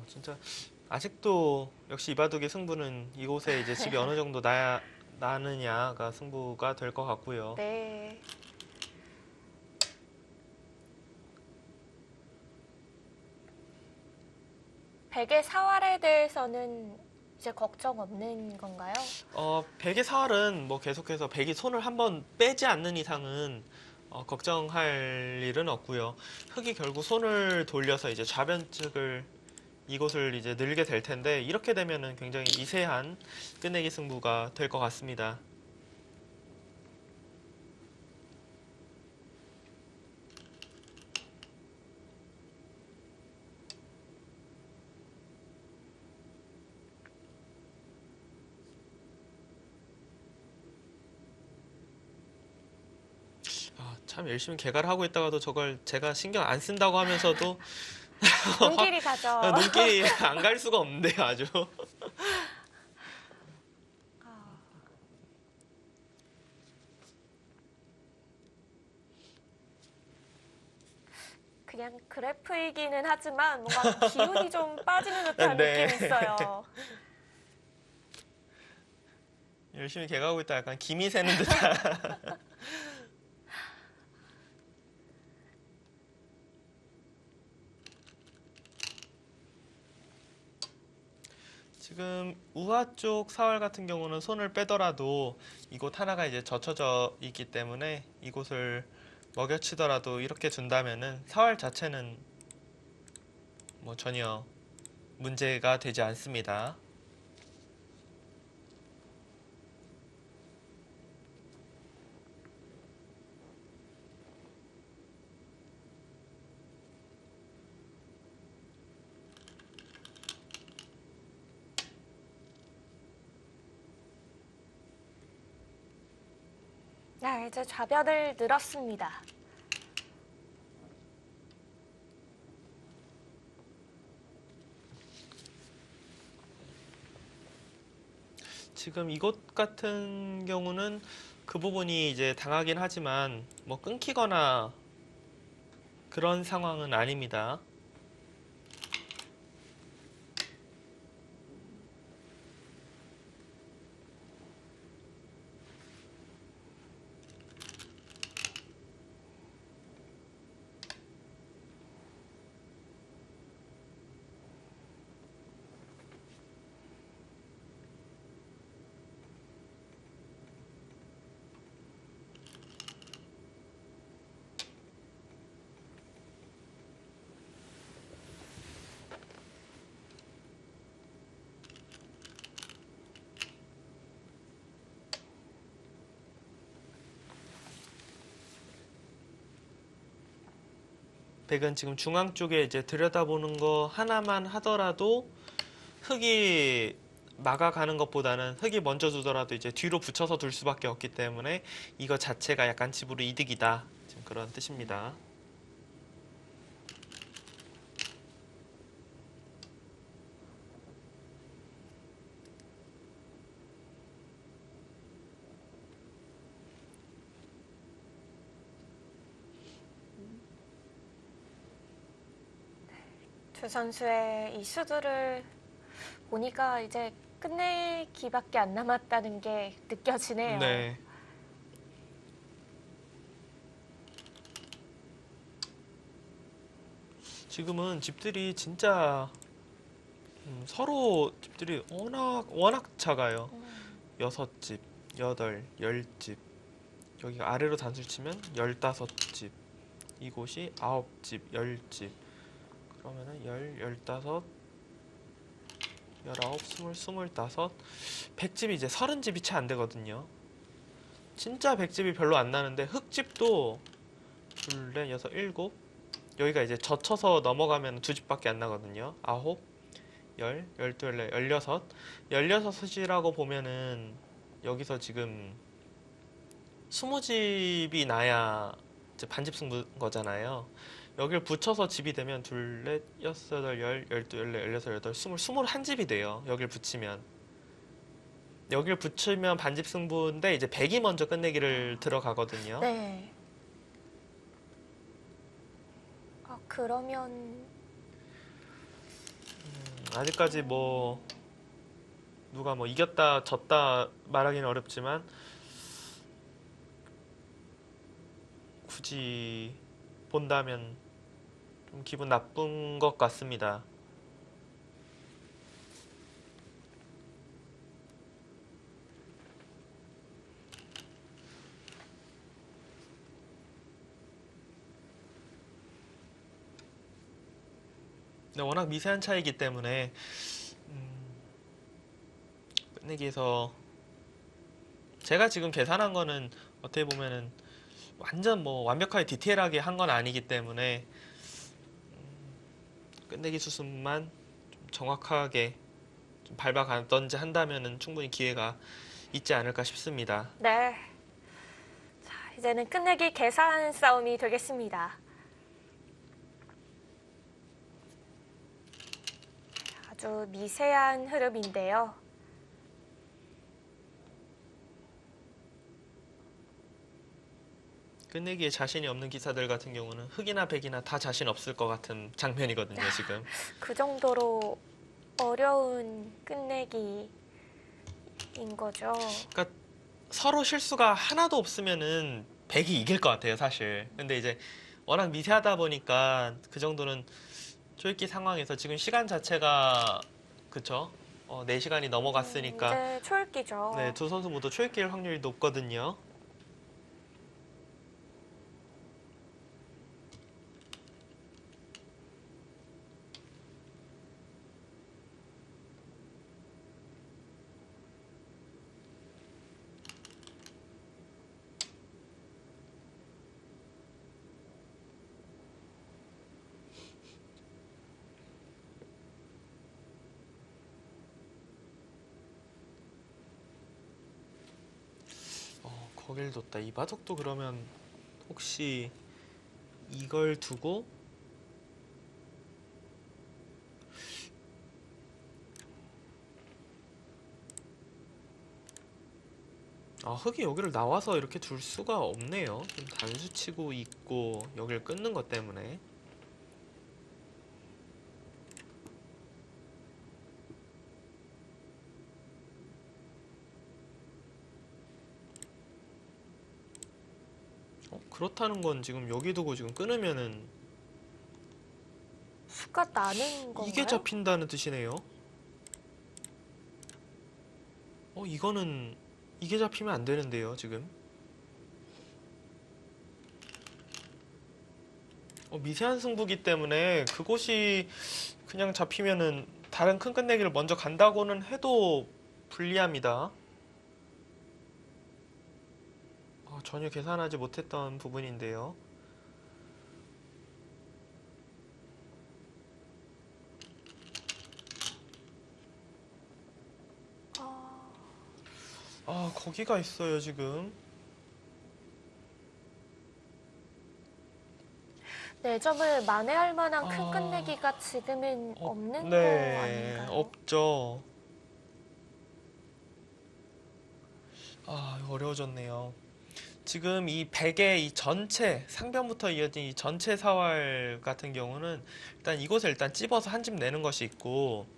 진짜 아직도 역시 이바둑의 승부는 이곳에 이제 집이 어느 정도 나느냐가 승부가 될 것 같고요.
네. 백의 사활에 대해서는 이제 걱정 없는 건가요?
백의 사활은 뭐 계속해서 백이 손을 한번 빼지 않는 이상은 걱정할 일은 없고요. 흑이 결국 손을 돌려서 이제 좌변측을 이곳을 이제 늘게 될 텐데 이렇게 되면은 굉장히 미세한 끝내기 승부가 될 것 같습니다. 참 열심히 개발을 하고 있다가도 저걸 제가 신경 안 쓴다고 하면서도
눈길이 가죠.
눈길이 안 갈 수가 없는데요, 아주.
그냥 그래프이기는 하지만 뭔가 기운이 좀 빠지는 듯한
네.
느낌이 있어요.
열심히 개가고 있다 약간 김이 새는 듯한. 지금 우하 쪽 사활 같은 경우는 손을 빼더라도 이곳 하나가 이제 젖혀져 있기 때문에 이곳을 먹여치더라도 이렇게 둔다면은 사활 자체는 뭐 전혀 문제가 되지 않습니다.
네, 이제 좌변을 늘었습니다.
지금 이곳 같은 경우는 그 부분이 이제 당하긴 하지만 뭐 끊기거나 그런 상황은 아닙니다. 백은 지금 중앙 쪽에 이제 들여다보는 거 하나만 하더라도 흙이 막아가는 것보다는 흙이 먼저 두더라도 이제 뒤로 붙여서 둘 수밖에 없기 때문에 이거 자체가 약간 집으로 이득이다. 지금 그런 뜻입니다.
두 선수의 이 수두를 보니까 이제 끝내기밖에 안 남았다는 게 느껴지네요.
네. 지금은 집들이 진짜 서로 집들이 워낙 작아요. 6집, 8, 10집. 여기가 아래로 단수를 치면 15집. 이곳이 9집, 10집. 그러면은 15, 19, 20, 25, 100집이 이제 30집이 채 안 되거든요. 진짜 100집이 별로 안 나는데 흙집도 둘, 넷, 여섯, 일곱. 여기가 이제 젖혀서 넘어가면 두 집밖에 안 나거든요. 9, 10, 12, 14, 16. 16이라고 보면은 여기서 지금 20집이 나야 이제 반집 승부인 거잖아요. 여기를 붙여서 집이 되면 둘, 넷, 여섯, 여덟, 열, 열두, 열네, 열여섯, 여덟, 스물, 21집이 돼요. 여기를 붙이면. 여기를 붙이면 반집 승부인데 이제 100이 먼저 끝내기를 들어가거든요.
네. 그러면
아직까지 뭐 누가 뭐 이겼다 졌다 말하기는 어렵지만 굳이 본다면 좀 기분 나쁜 것 같습니다. 근데 워낙 미세한 차이기 때문에 끝내기에서 제가 지금 계산한 거는 어떻게 보면은 완전 뭐 완벽하게 디테일하게 한 건 아니기 때문에 끝내기 수순만 좀 정확하게 좀 밟아가던지 한다면은 충분히 기회가 있지 않을까 싶습니다.
네. 자, 이제는 끝내기 계산 싸움이 되겠습니다. 아주 미세한 흐름인데요.
끝내기에 자신이 없는 기사들 같은 경우는 흑이나 백이나 다 자신 없을 것 같은 장면이거든요, 지금.
그 정도로 어려운 끝내기인 거죠.
그러니까 서로 실수가 하나도 없으면은 백이 이길 것 같아요, 사실. 근데 이제 워낙 미세하다 보니까 그 정도는 초읽기 상황에서 지금 시간 자체가 그쵸? 4시간이 넘어갔으니까
이제 초읽기죠.
네, 두 선수 모두 초읽기일 확률이 높거든요. 거길 뒀다. 이 바둑도 그러면 혹시 이걸 두고 흑이 여기를 나와서 이렇게 둘 수가 없네요. 좀 단수치고 있고 여기를 끊는 것 때문에. 그렇다는 건 지금 여기 두고 지금 끊으면은
수가 나는 건가요?
이게 잡힌다는 뜻이네요. 이거는 이게 잡히면 안 되는데요, 지금. 미세한 승부기 때문에 그곳이 그냥 잡히면은 다른 큰 끝내기를 먼저 간다고는 해도 불리합니다. 전혀 계산하지 못했던 부분인데요. 거기가 있어요, 지금.
네 점을 만회할 만한 큰 끝내기가 지금은 없는 거
네,
아닌가요?
없죠. 이거 어려워졌네요. 지금 이 백의 이 전체, 상변부터 이어진 이 전체 사활 같은 경우는 일단 이곳을 일단 찝어서 한 집 내는 것이 있고,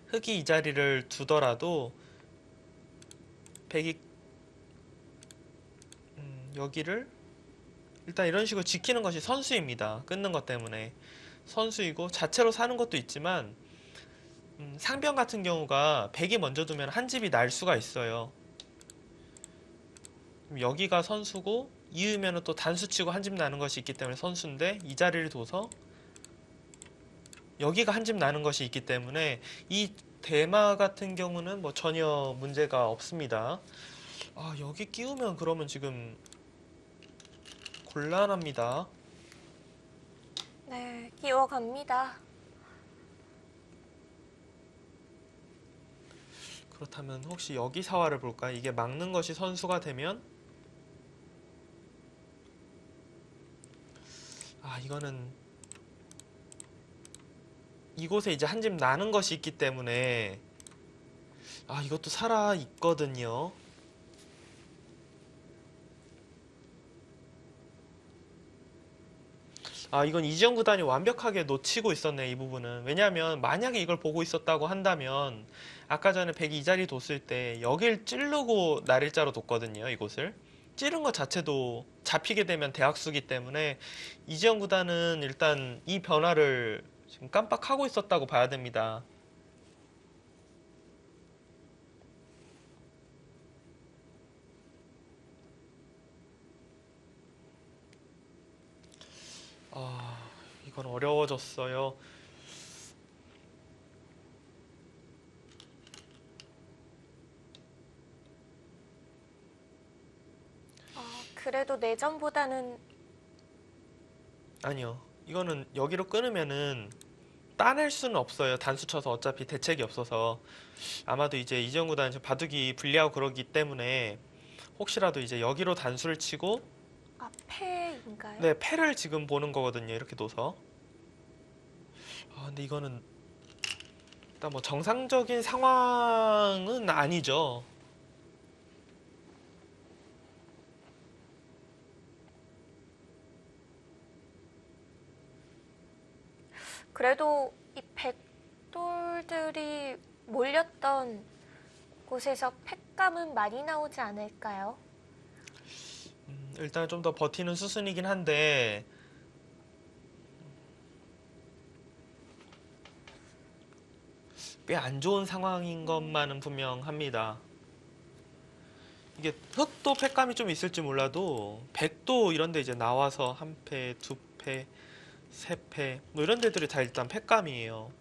흑이 이 자리를 두더라도 백이 여기를 일단 이런 식으로 지키는 것이 선수입니다. 끊는 것 때문에 선수이고 자체로 사는 것도 있지만 상변 같은 경우가 백이 먼저 두면 한 집이 날 수가 있어요. 여기가 선수고 이으면 또 단수치고 한 집 나는 것이 있기 때문에 선수인데 이 자리를 둬서 여기가 한 집 나는 것이 있기 때문에 이 대마 같은 경우는 뭐 전혀 문제가 없습니다. 여기 끼우면 그러면 지금 곤란합니다.
네, 끼워갑니다.
그렇다면 혹시 여기 사활을 볼까? 이게 막는 것이 선수가 되면 이거는 이곳에 이제 한 집 나는 것이 있기 때문에 이것도 살아 있거든요. 이건 이지영 구단이 완벽하게 놓치고 있었네, 이 부분은. 왜냐하면 만약에 이걸 보고 있었다고 한다면 아까 전에 백이 이 자리 뒀을 때 여길 찌르고 날일자로 뒀거든요, 이곳을. 찌른 것 자체도 잡히게 되면 대학수기 때문에 이지영 구단은 일단 이 변화를 지금 깜빡하고 있었다고 봐야 됩니다. 이건 어려워졌어요.
그래도 내전보다는
아니요. 이거는 여기로 끊으면은 따낼 수는 없어요. 단수 쳐서 어차피 대책이 없어서. 아마도 이제 이지영 구단은 지금 바둑이 불리하고 그러기 때문에 혹시라도 이제 여기로 단수를 치고
패인가요?
네, 패를 지금 보는 거거든요. 이렇게 둬서. 근데 이거는 일단 뭐 정상적인 상황은 아니죠.
그래도 이 백돌들이 몰렸던 곳에서 팩감은 많이 나오지 않을까요?
일단 좀 더 버티는 수순이긴 한데 꽤 안 좋은 상황인 것만은 분명합니다. 이게 흑도 팩감이 좀 있을지 몰라도 백도 이런 데 이제 나와서 한 패, 두 패, 세 패, 뭐 이런 데들이 다 일단 팩감이에요.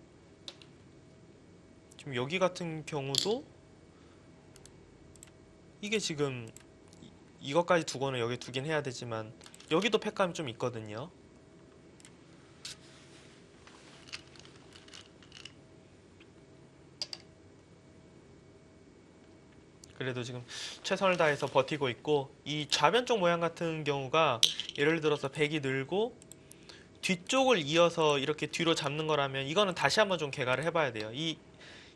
지금 여기 같은 경우도 이게 지금 이것까지 두고는 여기 두긴 해야 되지만 여기도 팩감이 좀 있거든요. 그래도 지금 최선을 다해서 버티고 있고, 이 좌변 쪽 모양 같은 경우가 예를 들어서 백이 늘고 뒤쪽을 이어서 이렇게 뒤로 잡는 거라면 이거는 다시 한번 좀 개가를 해봐야 돼요. 이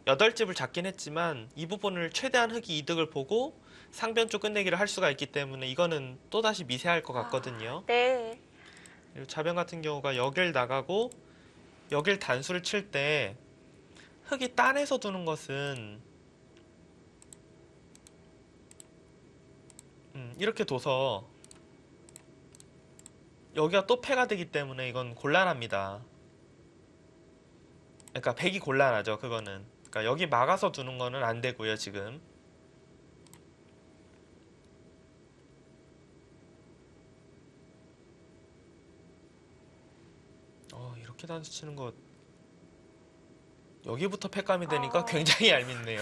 8집을 잡긴 했지만 이 부분을 최대한 흑이 이득을 보고 상변 쪽 끝내기를 할 수가 있기 때문에 이거는 또다시 미세할 것 같거든요.
네.
그리고 좌변 같은 경우가 여길 나가고 여길 단수를 칠 때 흑이 딴에서 두는 것은 이렇게 둬서 여기가 또 패가 되기 때문에 이건 곤란합니다. 그러니까 백이 곤란하죠, 그거는. 그러니까 여기 막아서 두는 거는 안 되고요, 지금. 이렇게 단수 치는 거 여기부터 팩감이 되니까 굉장히 얄밉네요.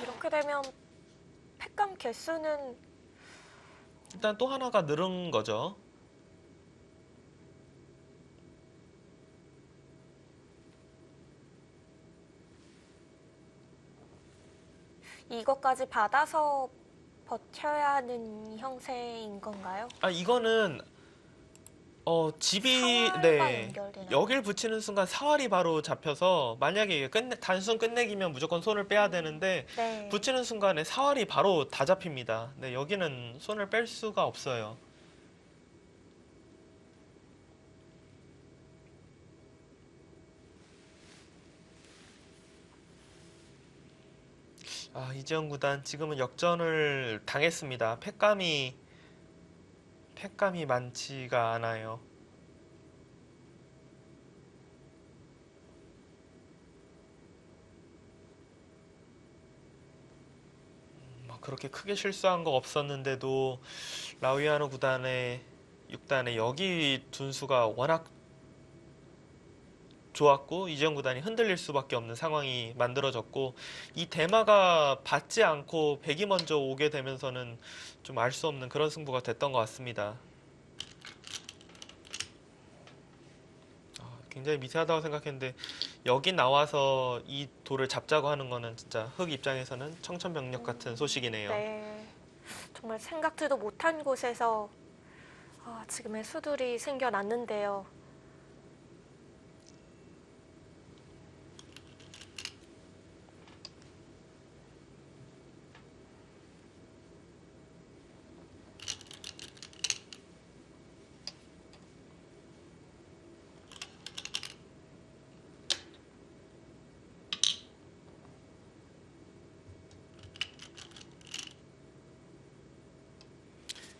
이렇게 되면 팩감 개수는
일단 또 하나가 늘은 거죠.
이것까지 받아서 버텨야 하는 형세인 건가요?
이거는 집이
사활과 연결되나요?
여길 붙이는 순간 사활이 바로 잡혀서 만약에 단순 끝내기면 무조건 손을 빼야 되는데
네.
붙이는 순간에 사활이 바로 다 잡힙니다. 네, 여기는 손을 뺄 수가 없어요. 이재영 구단 지금은 역전을 당했습니다. 팩감이 많지가 않아요. 그렇게 크게 실수한 거 없었는데도 라우이아노 구단의 6단에 여기 둔수가 워낙 좋았고 이재영 구단이 흔들릴 수밖에 없는 상황이 만들어졌고, 이 대마가 받지 않고 백이 먼저 오게 되면서는 좀 알 수 없는 그런 승부가 됐던 것 같습니다. 굉장히 미세하다고 생각했는데 여기 나와서 이 돌을 잡자고 하는 거는 진짜 흑 입장에서는 청천벽력 같은 소식이네요.
네. 정말 생각지도 못한 곳에서 지금의 수들이 생겨났는데요.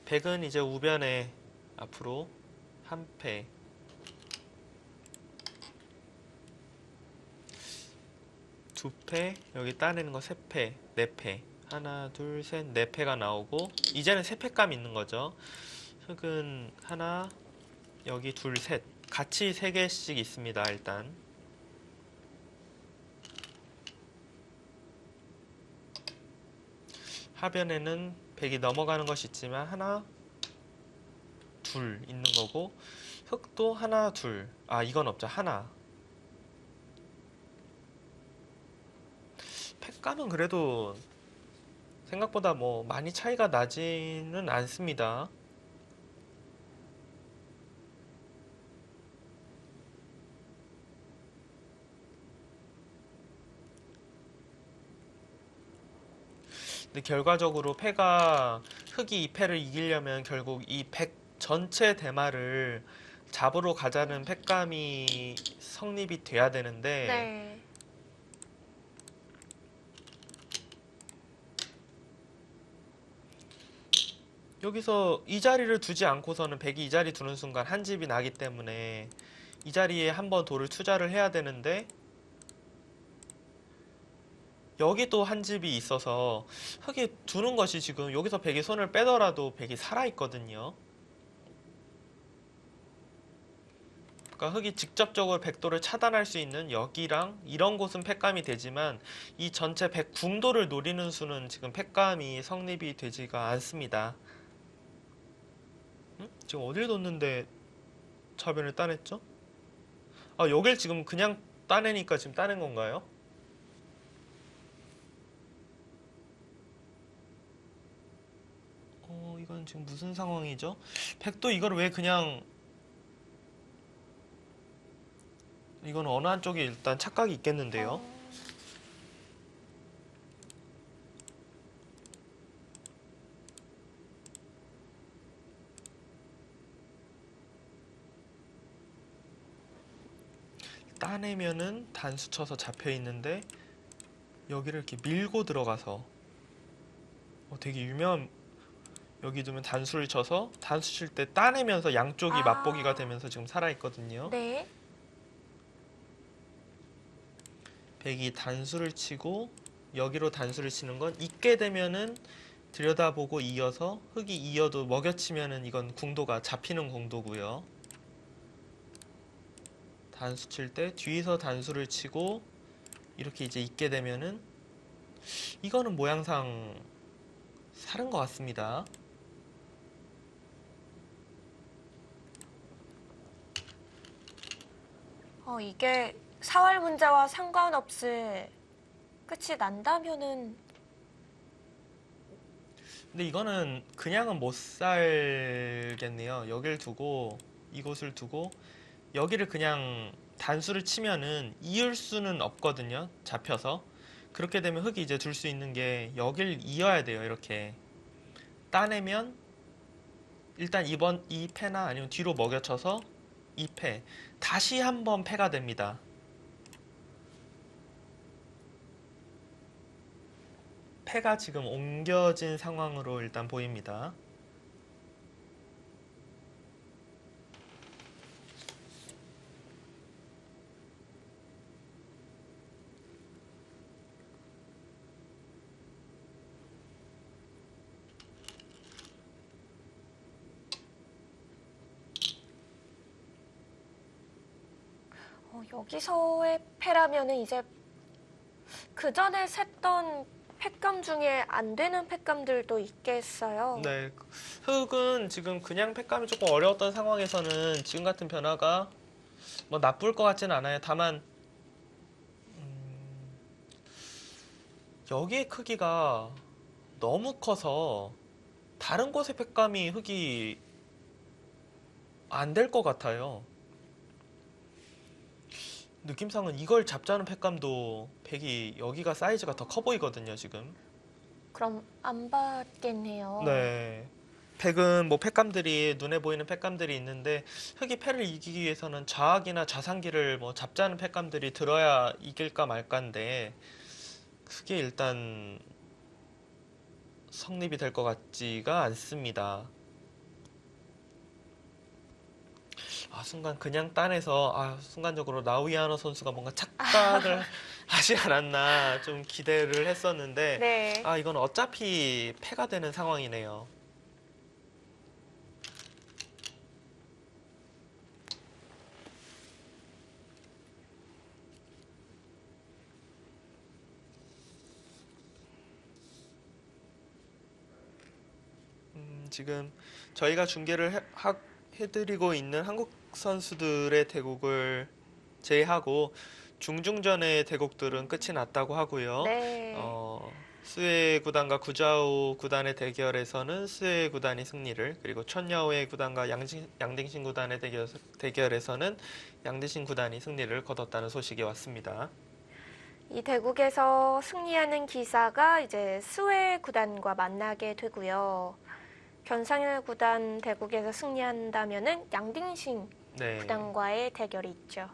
백은 이제 우변에 앞으로 한 패, 두 패, 여기 따내는 거 세 패, 네 패, 하나, 둘, 셋, 네 패가 나오고 이제는 세 패감 있는 거죠. 흑은 하나, 여기 둘, 셋, 같이 세 개씩 있습니다. 일단 하변에는 백이 넘어가는 것이 있지만 하나, 둘 있는 거고, 흑도 하나, 둘. 이건 없죠. 하나. 팩감은 그래도 생각보다 뭐 많이 차이가 나지는 않습니다. 근데 결과적으로 흑이 이 패를 이기려면 결국 이 백 전체 대마를 잡으러 가자는 팩감이 성립이 돼야 되는데
네.
여기서 이 자리를 두지 않고서는 백이 이 자리 두는 순간 한 집이 나기 때문에 이 자리에 한 번 돌을 투자를 해야 되는데 여기 또 한 집이 있어서 흙이 두는 것이 지금 여기서 백이 손을 빼더라도 백이 살아있거든요. 그러니까 흙이 직접적으로 백도를 차단할 수 있는 여기랑 이런 곳은 팩감이 되지만 이 전체 백 궁도를 노리는 수는 지금 팩감이 성립이 되지가 않습니다. 응? 지금 어딜 뒀는데 차변을 따냈죠? 아, 여길 지금 그냥 따내니까 지금 따낸 건가요? 이건 지금 무슨 상황이죠? 백도 이걸 왜 그냥 이건 어느 한쪽에 일단 착각이 있겠는데요. 따내면은 단수 쳐서 잡혀 있는데 여기를 이렇게 밀고 들어가서 되게 유명한 여기 두면 단수를 쳐서 단수 칠 때 따내면서 양쪽이 맞보기가 되면서 지금 살아있거든요.
네.
백이 단수를 치고 여기로 단수를 치는 건 있게 되면은 들여다보고 이어서 흙이 이어도 먹여치면은 이건 궁도가 잡히는 궁도고요. 단수 칠 때 뒤에서 단수를 치고 이렇게 이제 있게 되면은 이거는 모양상 살은 것 같습니다.
이게 사활 문제와 상관없이 끝이 난다면은
근데 이거는 그냥은 못 살겠네요. 여길 두고 이곳을 두고 여기를 그냥 단수를 치면은 이을 수는 없거든요. 잡혀서. 그렇게 되면 흙이 이제 둘 수 있는 게 여길 이어야 돼요. 이렇게 따내면 일단 이번 이 패나 아니면 뒤로 먹여쳐서 이 패 다시 한번 패가 됩니다. 패가 지금 옮겨진 상황으로 일단 보입니다.
여기서의 패라면은 이제 그 전에 셌던 팩감 중에 안 되는 팩감들도 있겠어요.
네, 흙은 지금 그냥 팩감이 조금 어려웠던 상황에서는 지금 같은 변화가 뭐 나쁠 것 같지는 않아요. 다만 여기의 크기가 너무 커서 다른 곳의 팩감이 흙이 안 될 것 같아요. 느낌상은 이걸 잡자는 팩감도 백이 여기가 사이즈가 더 커 보이거든요, 지금.
그럼 안 받겠네요.
네. 팩은 뭐 팩감들이 눈에 보이는 팩감들이 있는데 흙이 패를 이기기 위해서는 좌악이나 좌상기를 뭐 잡자는 팩감들이 들어야 이길까 말까인데 그게 일단 성립이 될 것 같지가 않습니다. 순간 그냥 딴에서 순간적으로 나우이아노 선수가 뭔가 착각을 하지 않았나 좀 기대를 했었는데
네.
이건 어차피 패가 되는 상황이네요. 지금 저희가 중계를 해드리고 있는 한국 선수들의 대국을 제외하고 중중전의 대국들은 끝이 났다고 하고요.
네.
스웨 구단과 구자우 구단의 대결에서는 스웨 구단이 승리를, 그리고 천야오의 구단과 양딩신 구단의 대결에서는 양딩신 구단이 승리를 거뒀다는 소식이 왔습니다.
이 대국에서 승리하는 기사가 이제 스웨 구단과 만나게 되고요. 견상일 구단 대국에서 승리한다면은 양딩신
네.
구단과의 대결이 있죠.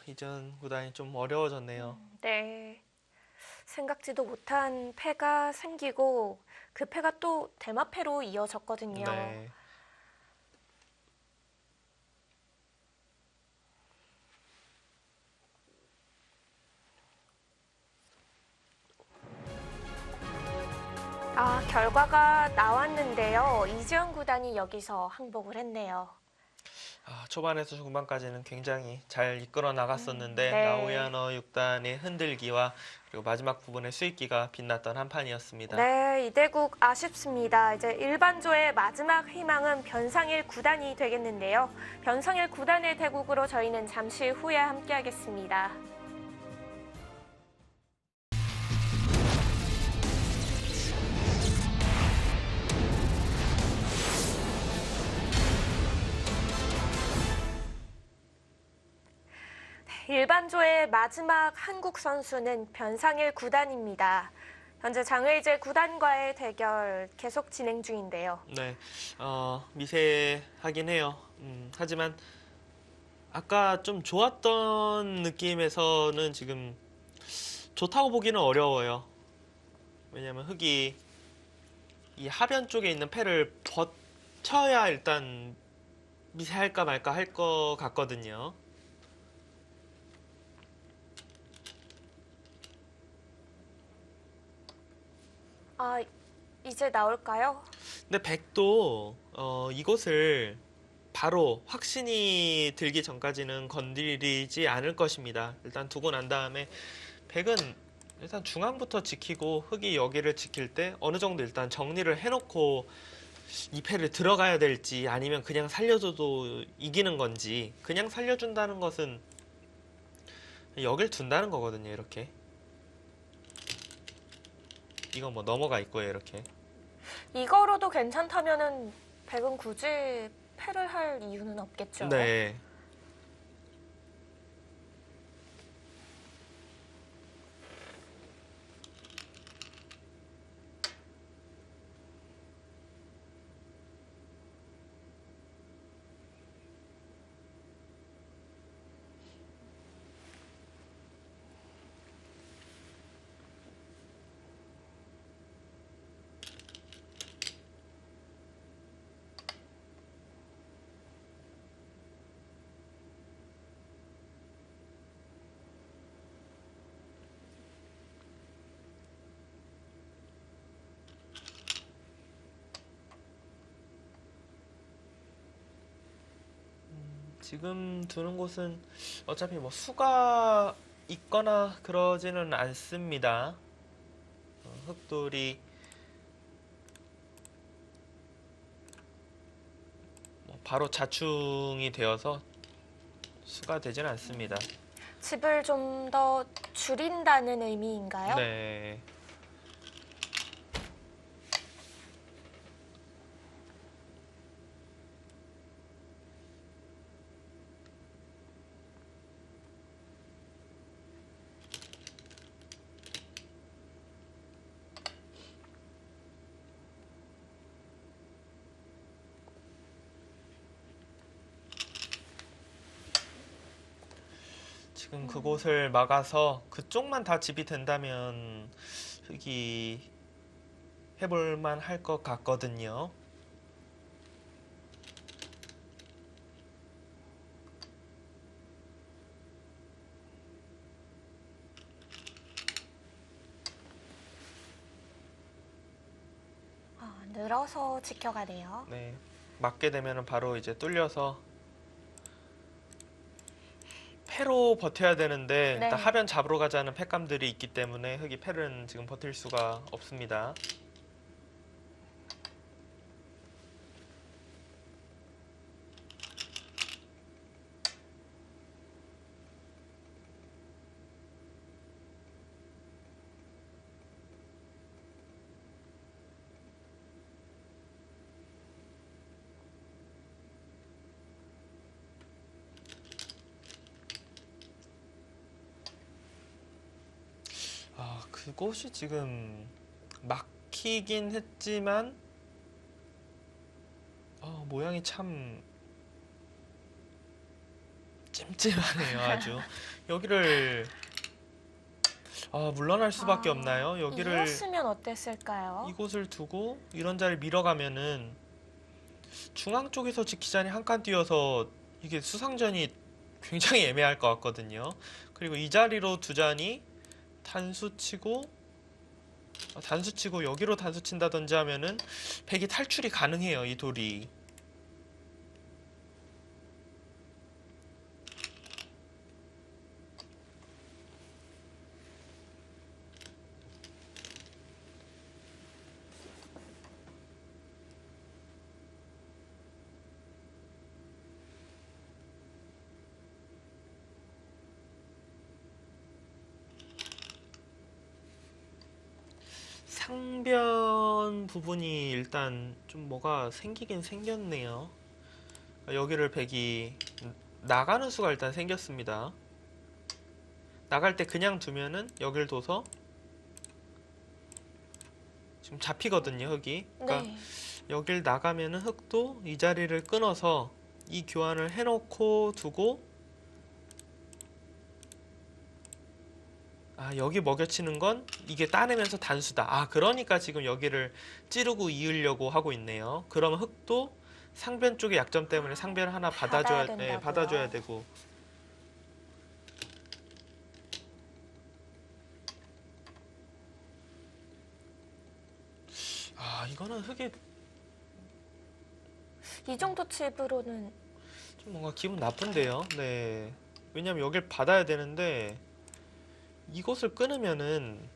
이전 구단이 좀 어려워졌네요.
네. 생각지도 못한 패가 생기고 그 패가 또 대마패로 이어졌거든요.
네.
결과가 나왔는데요. 이지영 구단이 여기서 항복을 했네요.
초반에서 중반까지는 굉장히 잘 이끌어 나갔었는데
네.
라오야너 6단의 흔들기와 그리고 마지막 부분의 수익기가 빛났던 한 판이었습니다.
네, 이대국 아쉽습니다. 이제 일반조의 마지막 희망은 변상일 구단이 되겠는데요. 변상일 구단의 대국으로 저희는 잠시 후에 함께하겠습니다. 일반조의 마지막 한국 선수는 변상일 구단입니다. 현재 장외이제 구단과의 대결 계속 진행 중인데요.
네, 미세하긴 해요. 하지만 아까 좀 좋았던 느낌에서는 지금 좋다고 보기는 어려워요. 왜냐면 흑이 이 하변 쪽에 있는 패를 버텨야 일단 미세할까 말까 할 것 같거든요.
이제 나올까요?
근데 백도 이곳을 바로 확신이 들기 전까지는 건드리지 않을 것입니다. 일단 두고 난 다음에 백은 일단 중앙부터 지키고 흑이 여기를 지킬 때 어느 정도 일단 정리를 해놓고 이 패를 들어가야 될지 아니면 그냥 살려줘도 이기는 건지 그냥 살려준다는 것은 여길 둔다는 거거든요. 이렇게 이거 뭐 넘어가 있고요. 이렇게
이거로도 괜찮다면은 백은 굳이 패를 할 이유는 없겠죠.
네. 지금 두는 곳은 어차피 뭐 수가 있거나 그러지는 않습니다. 흑돌이 뭐 바로 자충이 되어서 수가 되지는 않습니다.
집을 좀 더 줄인다는 의미인가요?
네. 지금 그곳을 막아서 그쪽만 다 집이 된다면 흑이 해볼만 할 것 같거든요.
밀어서 지켜가네요.
네, 맞게 되면은 바로 이제 뚫려서 패로 버텨야 되는데
네.
일단 하변 잡으러 가자는 팩감들이 있기 때문에 흑이 패는 지금 버틸 수가 없습니다. 아, 그곳이 지금 막히긴 했지만 모양이 참 찜찜하네요, 아주. 여기를 물러날 수밖에 없나요? 여기를
이었으면 어땠을까요?
이곳을 두고 이런 자리를 밀어가면은 중앙 쪽에서 지키자니 한 칸 뛰어서 이게 수상전이 굉장히 애매할 것 같거든요. 그리고 이 자리로 두자니 단수치고 여기로 단수친다든지 하면은 백이 탈출이 가능해요, 이 돌이. 상변 부분이 일단 좀 뭐가 생기긴 생겼네요. 여기를 백이 나가는 수가 일단 생겼습니다. 나갈 때 그냥 두면은 여길 둬서 지금 잡히거든요, 흑이. 그러니까
네.
여길 나가면은 흑도 이 자리를 끊어서 이 교환을 해놓고 두고 여기 먹여치는 건 이게 따내면서 단수다. 그러니까 지금 여기를 찌르고 이으려고 하고 있네요. 그러면 흑도 상변 쪽의 약점 때문에 상변을 하나
받아야 된다고요.
받아줘야 되고. 이거는 흑이
이 정도 칩으로는
좀 뭔가 기분 나쁜데요. 네. 왜냐면 여길 받아야 되는데 이곳을 끊으면은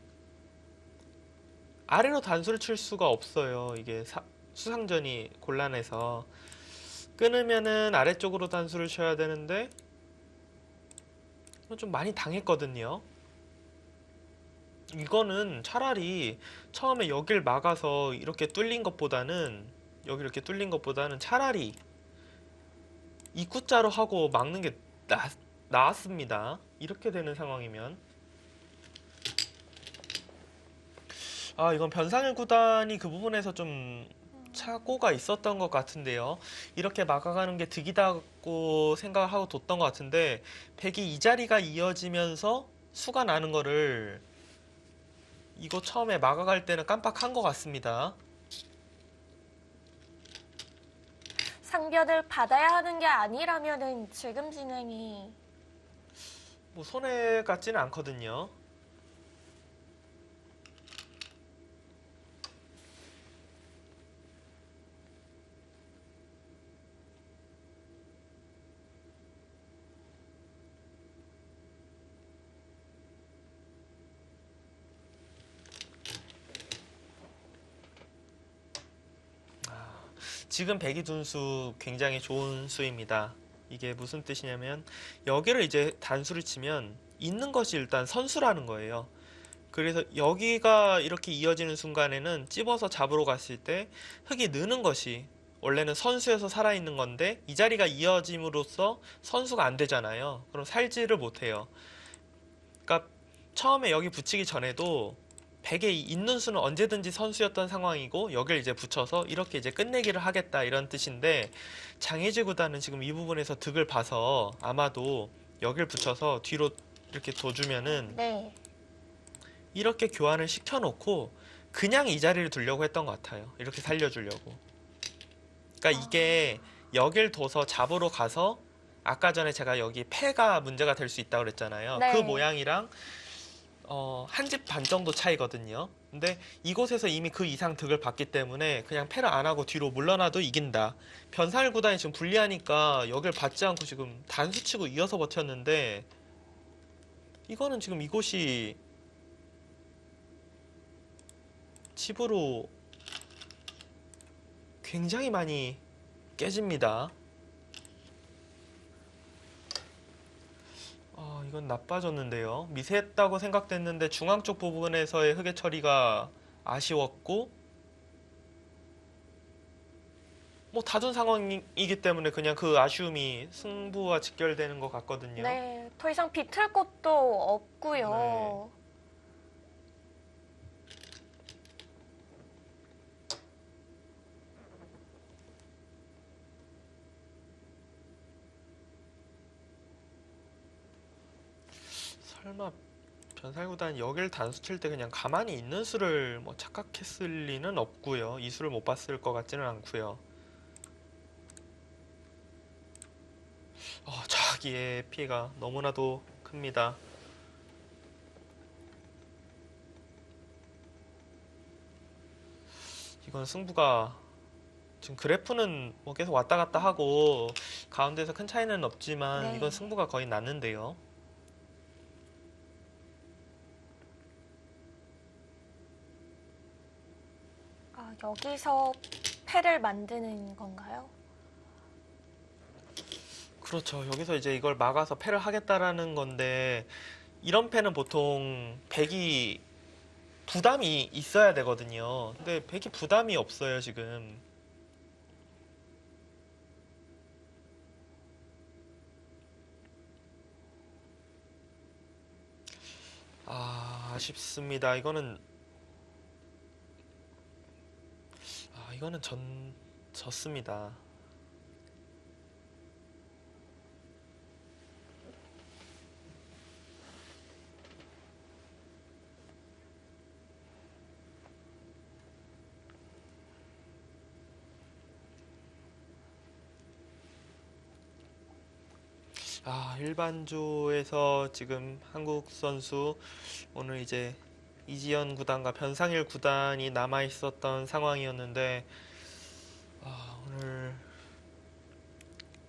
아래로 단수를 칠 수가 없어요. 이게 수상전이 곤란해서 끊으면은 아래쪽으로 단수를 쳐야 되는데 좀 많이 당했거든요. 이거는 차라리 처음에 여길 막아서 이렇게 뚫린 것보다는 여기 이렇게 뚫린 것보다는 차라리 입구자로 하고 막는 게 나았습니다. 이렇게 되는 상황이면 이건 변상일 구단이 그 부분에서 좀 착오가 있었던 것 같은데요. 이렇게 막아가는 게 득이다고 생각하고 뒀던 것 같은데 백이 이 자리가 이어지면서 수가 나는 거를 이거 처음에 막아갈 때는 깜빡한 것 같습니다.
상변을 받아야 하는 게 아니라면은 지금 진행이
뭐 손해 같지는 않거든요. 지금 백이 둔 수 굉장히 좋은 수입니다. 이게 무슨 뜻이냐면 여기를 이제 단수를 치면 있는 것이 일단 선수라는 거예요. 그래서 여기가 이렇게 이어지는 순간에는 찝어서 잡으러 갔을 때 흑이 느는 것이 원래는 선수여서 살아있는 건데 이 자리가 이어짐으로써 선수가 안 되잖아요. 그럼 살지를 못해요. 그러니까 처음에 여기 붙이기 전에도 백의 있는 수는 언제든지 선수였던 상황이고 여기를 이제 붙여서 이렇게 이제 끝내기를 하겠다 이런 뜻인데 장혜지 구단은 지금 이 부분에서 득을 봐서 아마도 여기를 붙여서 뒤로 이렇게 둬주면은
네.
이렇게 교환을 시켜놓고 그냥 이 자리를 두려고 했던 것 같아요. 이렇게 살려주려고. 그러니까 이게 여길 둬서 잡으러 가서 아까 전에 제가 여기 패가 문제가 될 수 있다고 그랬잖아요.
네.
그 모양이랑 한 집 반 정도 차이거든요. 근데 이곳에서 이미 그 이상 득을 봤기 때문에 그냥 패를 안 하고 뒤로 물러나도 이긴다. 변상일 구단이 지금 불리하니까 여길 받지 않고 지금 단수치고 이어서 버텼는데 이거는 지금 이곳이 집으로 굉장히 많이 깨집니다. 이건 나빠졌는데요. 미세했다고 생각됐는데 중앙 쪽 부분에서의 흙의 처리가 아쉬웠고 뭐 다둔 상황이기 때문에 그냥 그 아쉬움이 승부와 직결되는 것 같거든요.
네, 더 이상 비틀 곳도 없고요.
설마 변살구단 여길 단수 칠 때 그냥 가만히 있는 수를 뭐 착각했을 리는 없고요. 이 수를 못 봤을 것 같지는 않고요. 자기의 피해가 너무나도 큽니다. 이건 승부가 지금 그래프는 뭐 계속 왔다 갔다 하고 가운데서 큰 차이는 없지만
네.
이건 승부가 거의 났는데요.
여기서 패를 만드는 건가요?
그렇죠. 여기서 이제 이걸 막아서 패를 하겠다라는 건데 이런 패는 보통 백이 부담이 있어야 되거든요. 근데 백이 부담이 없어요, 지금. 아쉽습니다. 이거는 졌습니다. 일반조에서 지금 한국 선수 오늘 이제 이지연 구단과 변상일 구단이 남아 있었던 상황이었는데 오늘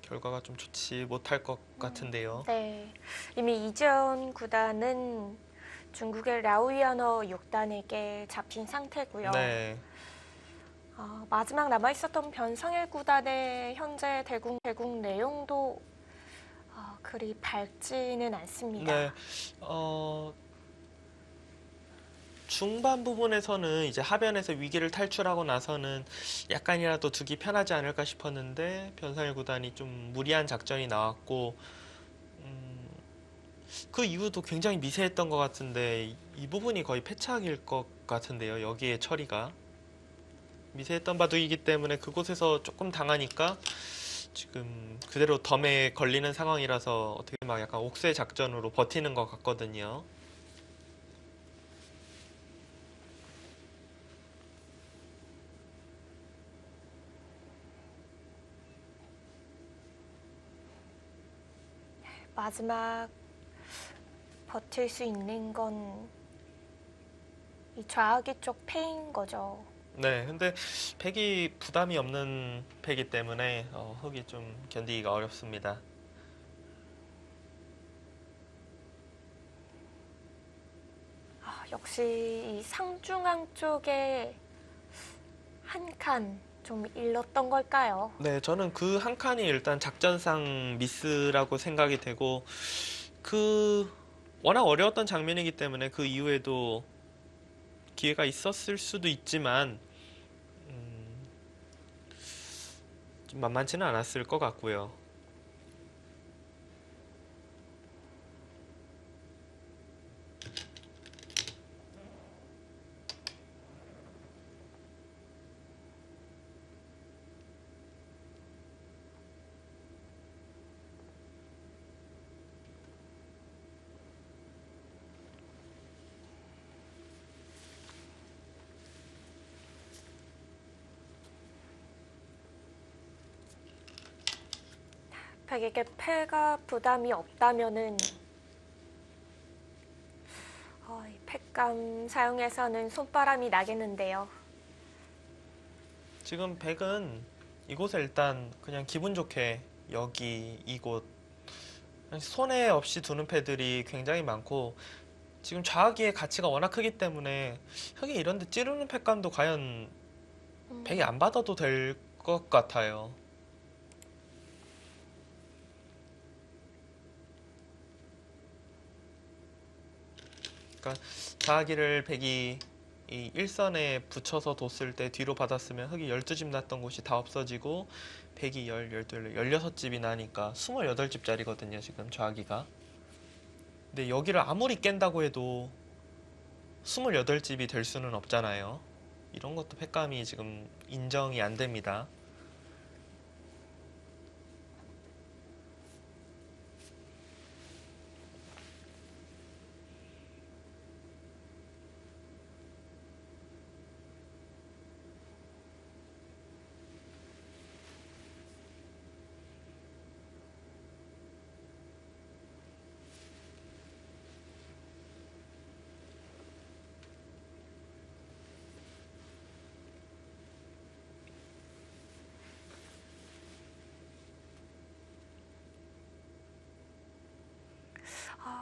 결과가 좀 좋지 못할 것 같은데요.
네, 이미 이지연 구단은 중국의 랴오이아너 6단에게 잡힌 상태고요.
네.
마지막 남아있었던 변상일 구단의 현재 대국 내용도 그리 밝지는 않습니다.
네. 중반 부분에서는 이제 하변에서 위기를 탈출하고 나서는 약간이라도 두기 편하지 않을까 싶었는데 변상일 구단이 좀 무리한 작전이 나왔고 그 이후도 굉장히 미세했던 것 같은데 이 부분이 거의 패착일 것 같은데요. 여기에 처리가 미세했던 바둑이기 때문에 그곳에서 조금 당하니까 지금 그대로 덤에 걸리는 상황이라서 어떻게 막 약간 옥새 작전으로 버티는 것 같거든요.
마지막 버틸 수 있는 건 이 좌악이 쪽 패인 거죠.
네, 근데 팩이 부담이 없는 팩이기 때문에 흙이 좀 견디기가 어렵습니다.
역시 이 상중앙 쪽에 한 칸 좀 일렀던 걸까요?
네, 저는 그 한 칸이 일단 작전상 미스라고 생각이 되고 그 워낙 어려웠던 장면이기 때문에 그 이후에도 기회가 있었을 수도 있지만 좀 만만치는 않았을 것 같고요.
백에게 패가 부담이 없다면은 이 팩감 사용해서는 손바람이 나겠는데요.
지금 백은 이곳에 일단 그냥 기분 좋게 여기 이곳 손해 없이 두는 패들이 굉장히 많고 지금 좌악기의 가치가 워낙 크기 때문에 흙이 이런 데 찌르는 팩감도 과연 백이 안 받아도 될 것 같아요. 그러니까 좌악기를 백이 이 일선에 붙여서 뒀을 때 뒤로 받았으면 흙이 12집 났던 곳이 다 없어지고 백이 16집이 나니까 28집짜리거든요, 지금 좌악기가. 근데 여기를 아무리 깬다고 해도 28집이 될 수는 없잖아요. 이런 것도 팩감이 지금 인정이 안 됩니다.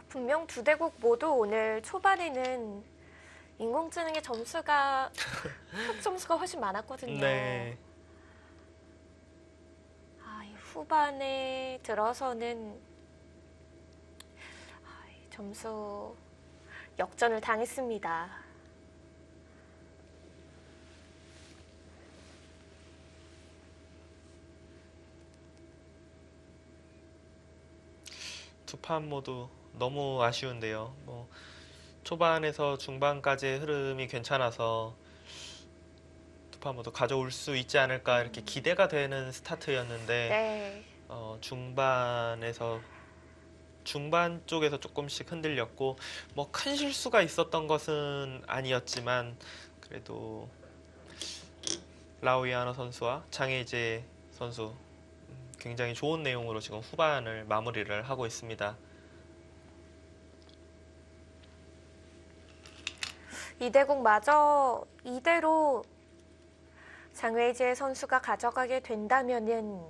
분명 두 대국 모두 오늘 초반에는 인공지능의 점수가 흑 점수가 훨씬 많았거든요.
네.
이 후반에 들어서는 이 점수 역전을 당했습니다.
두 판 모두 너무 아쉬운데요. 초반에서 중반까지의 흐름이 괜찮아서 두 판 모두 가져올 수 있지 않을까 이렇게 기대가 되는 스타트였는데
네.
중반 쪽에서 조금씩 흔들렸고 큰 실수가 있었던 것은 아니었지만 그래도 라우이아노 선수와 장혜재 선수 굉장히 좋은 내용으로 지금 후반을 마무리를 하고 있습니다.
이대국마저 이대로 장외재 선수가 가져가게 된다면은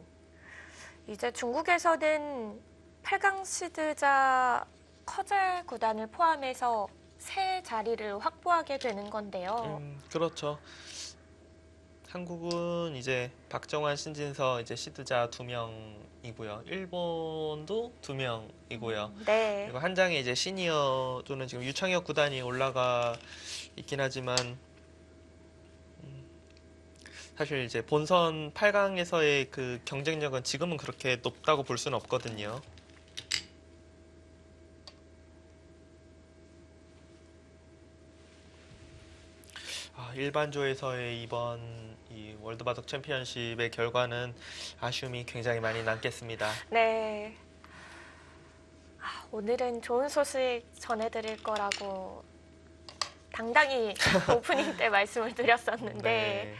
이제 중국에서는 8강 시드자 커젤 구단을 포함해서 세 자리를 확보하게 되는 건데요.
그렇죠. 한국은 이제 박정환, 신진서 이제 시드자 2명이고요. 일본도 2명이고요.
네.
그리고 한 장에 이제 시니어 또는 지금 유창혁 구단이 올라가 있긴 하지만 사실 이제 본선 8강에서의 그 경쟁력은 지금은 그렇게 높다고 볼 수는 없거든요. 일반조에서의 이번 이 월드바둑 챔피언십의 결과는 아쉬움이 굉장히 많이 남겠습니다.
네. 오늘은 좋은 소식 전해드릴 거라고 당당히 오프닝 때 말씀을 드렸었는데
네.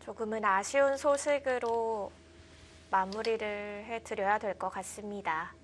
조금은 아쉬운 소식으로 마무리를 해드려야 될 것 같습니다.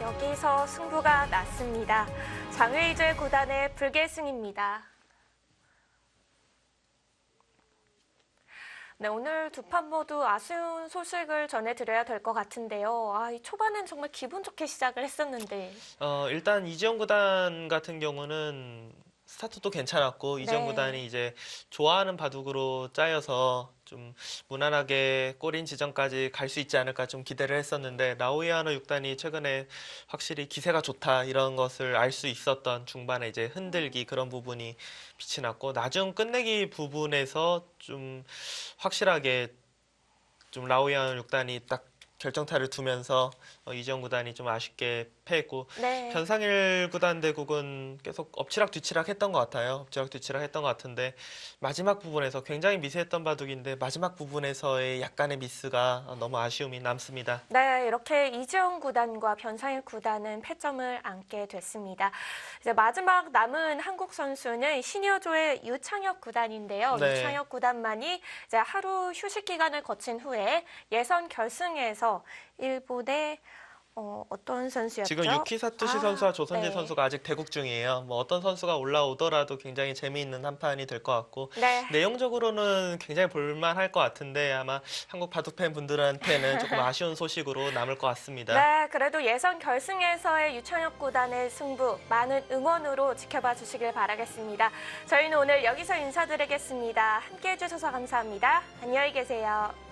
여기서 승부가 났습니다. 장외이제 구단의 불계승입니다. 네, 오늘 두 판 모두 아쉬운 소식을 전해드려야 될 것 같은데요. 이 초반엔 정말 기분 좋게 시작을 했었는데.
일단 이지영 구단 같은 경우는 스타트도 괜찮았고 이지영
네.
구단이 이제 좋아하는 바둑으로 짜여서 좀 무난하게 골인 지점까지 갈 수 있지 않을까 좀 기대를 했었는데 라오이아노 6단이 최근에 확실히 기세가 좋다 이런 것을 알 수 있었던 중반에 이제 흔들기 그런 부분이 빛이 났고 나중 끝내기 부분에서 좀 확실하게 좀 라오이아노 6단이 딱 결정타를 두면서 이지영 구단이 좀 아쉽게 패했고
네.
변상일 구단 대국은 계속 엎치락뒤치락 했던 것 같아요. 엎치락뒤치락 했던 것 같은데 마지막 부분에서 굉장히 미세했던 바둑인데 마지막 부분에서의 약간의 미스가 너무 아쉬움이 남습니다.
네, 이렇게 이재용 구단과 변상일 구단은 패점을 안게 됐습니다. 이제 마지막 남은 한국 선수는 시니어조의 유창혁 구단인데요.
네.
유창혁 구단만이 이제 하루 휴식 기간을 거친 후에 예선 결승에서 일본의 어떤 선수였죠?
지금 유키 사토시 선수와 조선진
네.
선수가 아직 대국 중이에요. 뭐 어떤 선수가 올라오더라도 굉장히 재미있는 한 판이 될 것 같고
네.
내용적으로는 굉장히 볼만할 것 같은데 아마 한국 바둑 팬 분들한테는 조금 아쉬운 소식으로 남을 것 같습니다.
네, 그래도 예선 결승에서의 유창혁 구단의 승부 많은 응원으로 지켜봐 주시길 바라겠습니다. 저희는 오늘 여기서 인사드리겠습니다. 함께해 주셔서 감사합니다. 안녕히 계세요.